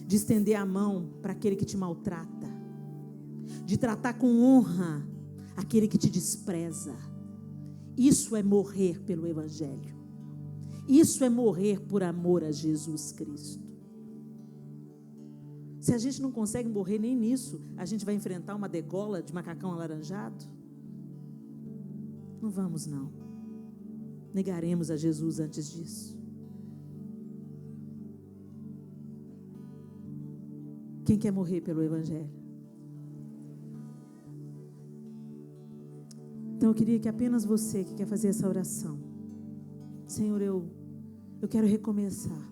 Speaker 1: de estender a mão para aquele que te maltrata, de tratar com honra aquele que te despreza. Isso é morrer pelo Evangelho. Isso é morrer por amor a Jesus Cristo. Se a gente não consegue morrer nem nisso, a gente vai enfrentar uma degola de macacão alaranjado? Não vamos, não. Negaremos a Jesus antes disso. Quem quer morrer pelo Evangelho? Então eu queria que apenas você que quer fazer essa oração, Senhor, eu quero recomeçar.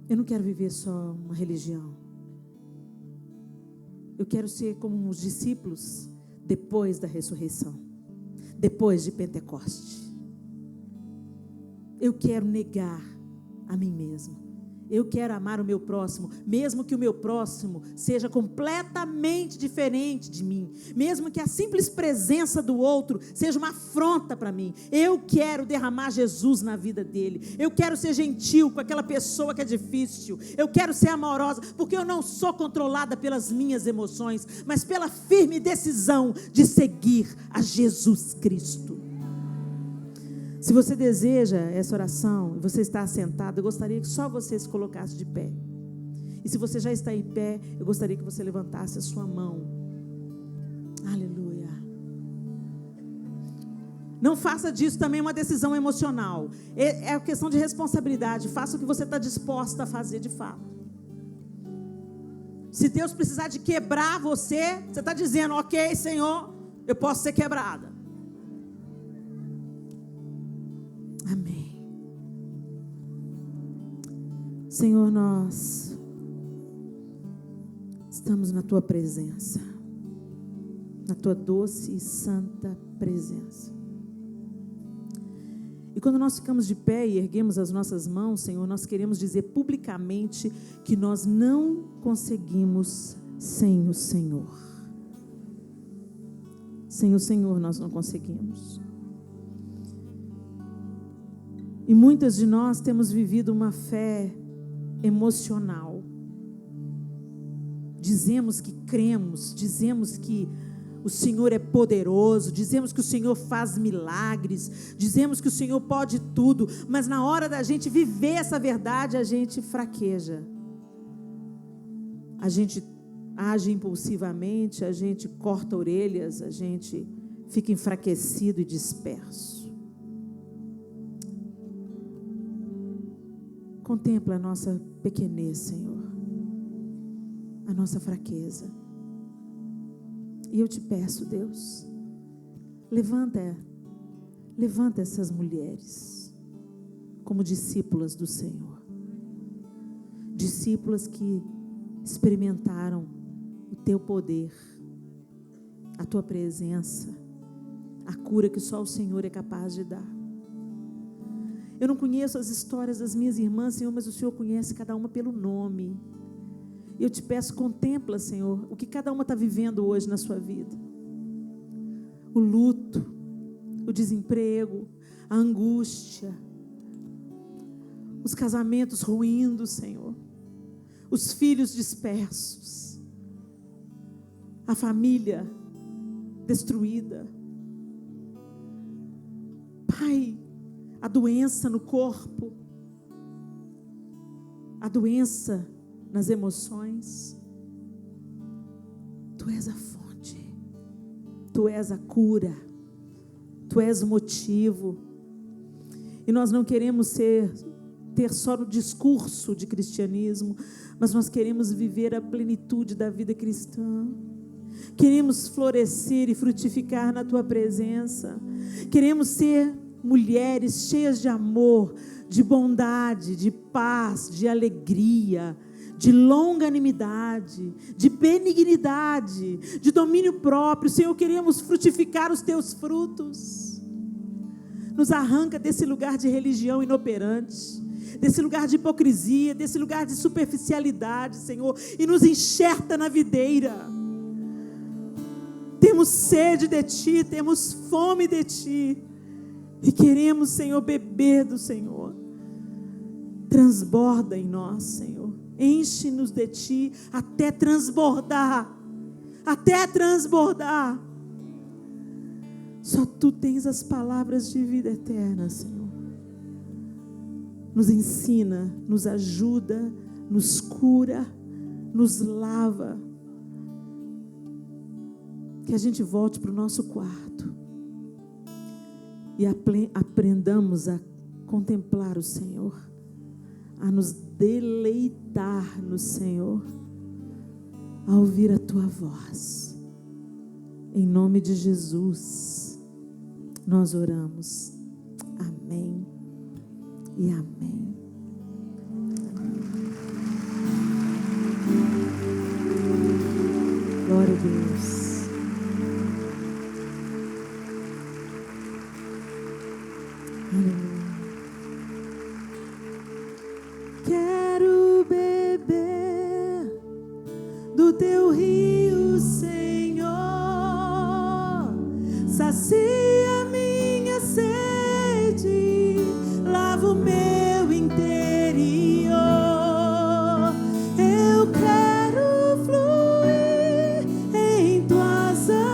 Speaker 1: Eu não quero viver só uma religião. Eu quero ser como os discípulos depois da ressurreição, depois de Pentecoste. Eu quero negar a mim mesmo. Eu quero amar o meu próximo, mesmo que o meu próximo seja completamente diferente de mim, mesmo que a simples presença do outro seja uma afronta para mim. Eu quero derramar Jesus na vida dele. Eu quero ser gentil com aquela pessoa que é difícil. Eu quero ser amorosa, porque eu não sou controlada pelas minhas emoções, mas pela firme decisão de seguir a Jesus Cristo. Se você deseja essa oração, e você está assentado, eu gostaria que só você se colocasse de pé. E se você já está em pé, eu gostaria que você levantasse a sua mão. Aleluia. Não faça disso também uma decisão emocional. É questão de responsabilidade. Faça o que você está disposta a fazer de fato. Se Deus precisar de quebrar você, você está dizendo, ok, Senhor, eu posso ser quebrada. Amém. Senhor, nós estamos na Tua presença, na Tua doce e santa presença. E quando nós ficamos de pé e erguemos as nossas mãos, Senhor, nós queremos dizer publicamente que nós não conseguimos sem o Senhor. Sem o Senhor nós não conseguimos. E muitas de nós temos vivido uma fé emocional. Dizemos que cremos, dizemos que o Senhor é poderoso, dizemos que o Senhor faz milagres, dizemos que o Senhor pode tudo, mas na hora da gente viver essa verdade, a gente fraqueja. A gente age impulsivamente, a gente corta orelhas, a gente fica enfraquecido e disperso. Contempla a nossa pequenez, Senhor, a nossa fraqueza. E eu te peço, Deus, levanta essas mulheres como discípulas do Senhor. Discípulas que experimentaram o Teu poder, a Tua presença, a cura que só o Senhor é capaz de dar. Eu não conheço as histórias das minhas irmãs, Senhor, mas o Senhor conhece cada uma pelo nome. Eu te peço, contempla, Senhor, o que cada uma está vivendo hoje na sua vida. O luto, o desemprego, a angústia, os casamentos ruindo, Senhor, os filhos dispersos, a família destruída. Pai, a doença no corpo, a doença nas emoções. Tu és a fonte, Tu és a cura, Tu és o motivo. E nós não queremos ser ter só no discurso de cristianismo, mas nós queremos viver a plenitude da vida cristã. Queremos florescer e frutificar na Tua presença. Queremos ser mulheres cheias de amor, de bondade, de paz, de alegria, de longanimidade, de benignidade, de domínio próprio. Senhor, queremos frutificar os Teus frutos. Nos arranca desse lugar de religião inoperante, desse lugar de hipocrisia, desse lugar de superficialidade, Senhor, e nos enxerta na videira. Temos sede de Ti, temos fome de Ti, e queremos, Senhor, beber do Senhor. Transborda em nós, Senhor. Enche-nos de Ti até transbordar. Até transbordar. Só Tu tens as palavras de vida eterna, Senhor. Nos ensina, nos ajuda, nos cura, nos lava. Que a gente volte para o nosso quarto e aprendamos a contemplar o Senhor, a nos deleitar no Senhor, a ouvir a Tua voz. Em nome de Jesus, nós oramos. Amém e amém. Glória a Deus. Quero beber do Teu rio, Senhor, sacia minha sede, lava o meu interior. Eu quero fluir em Tuas águas.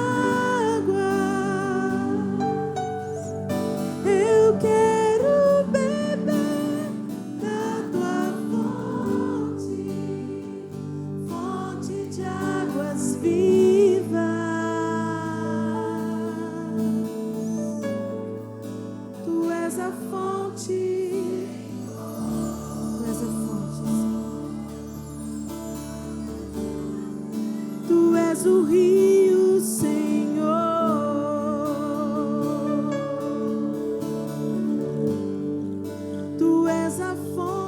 Speaker 1: Eu quero beber da Tua fonte de águas vivas. Tu és a fonte, Tu és a fonte, Tu és o rio, Senhor. Tu és a fonte.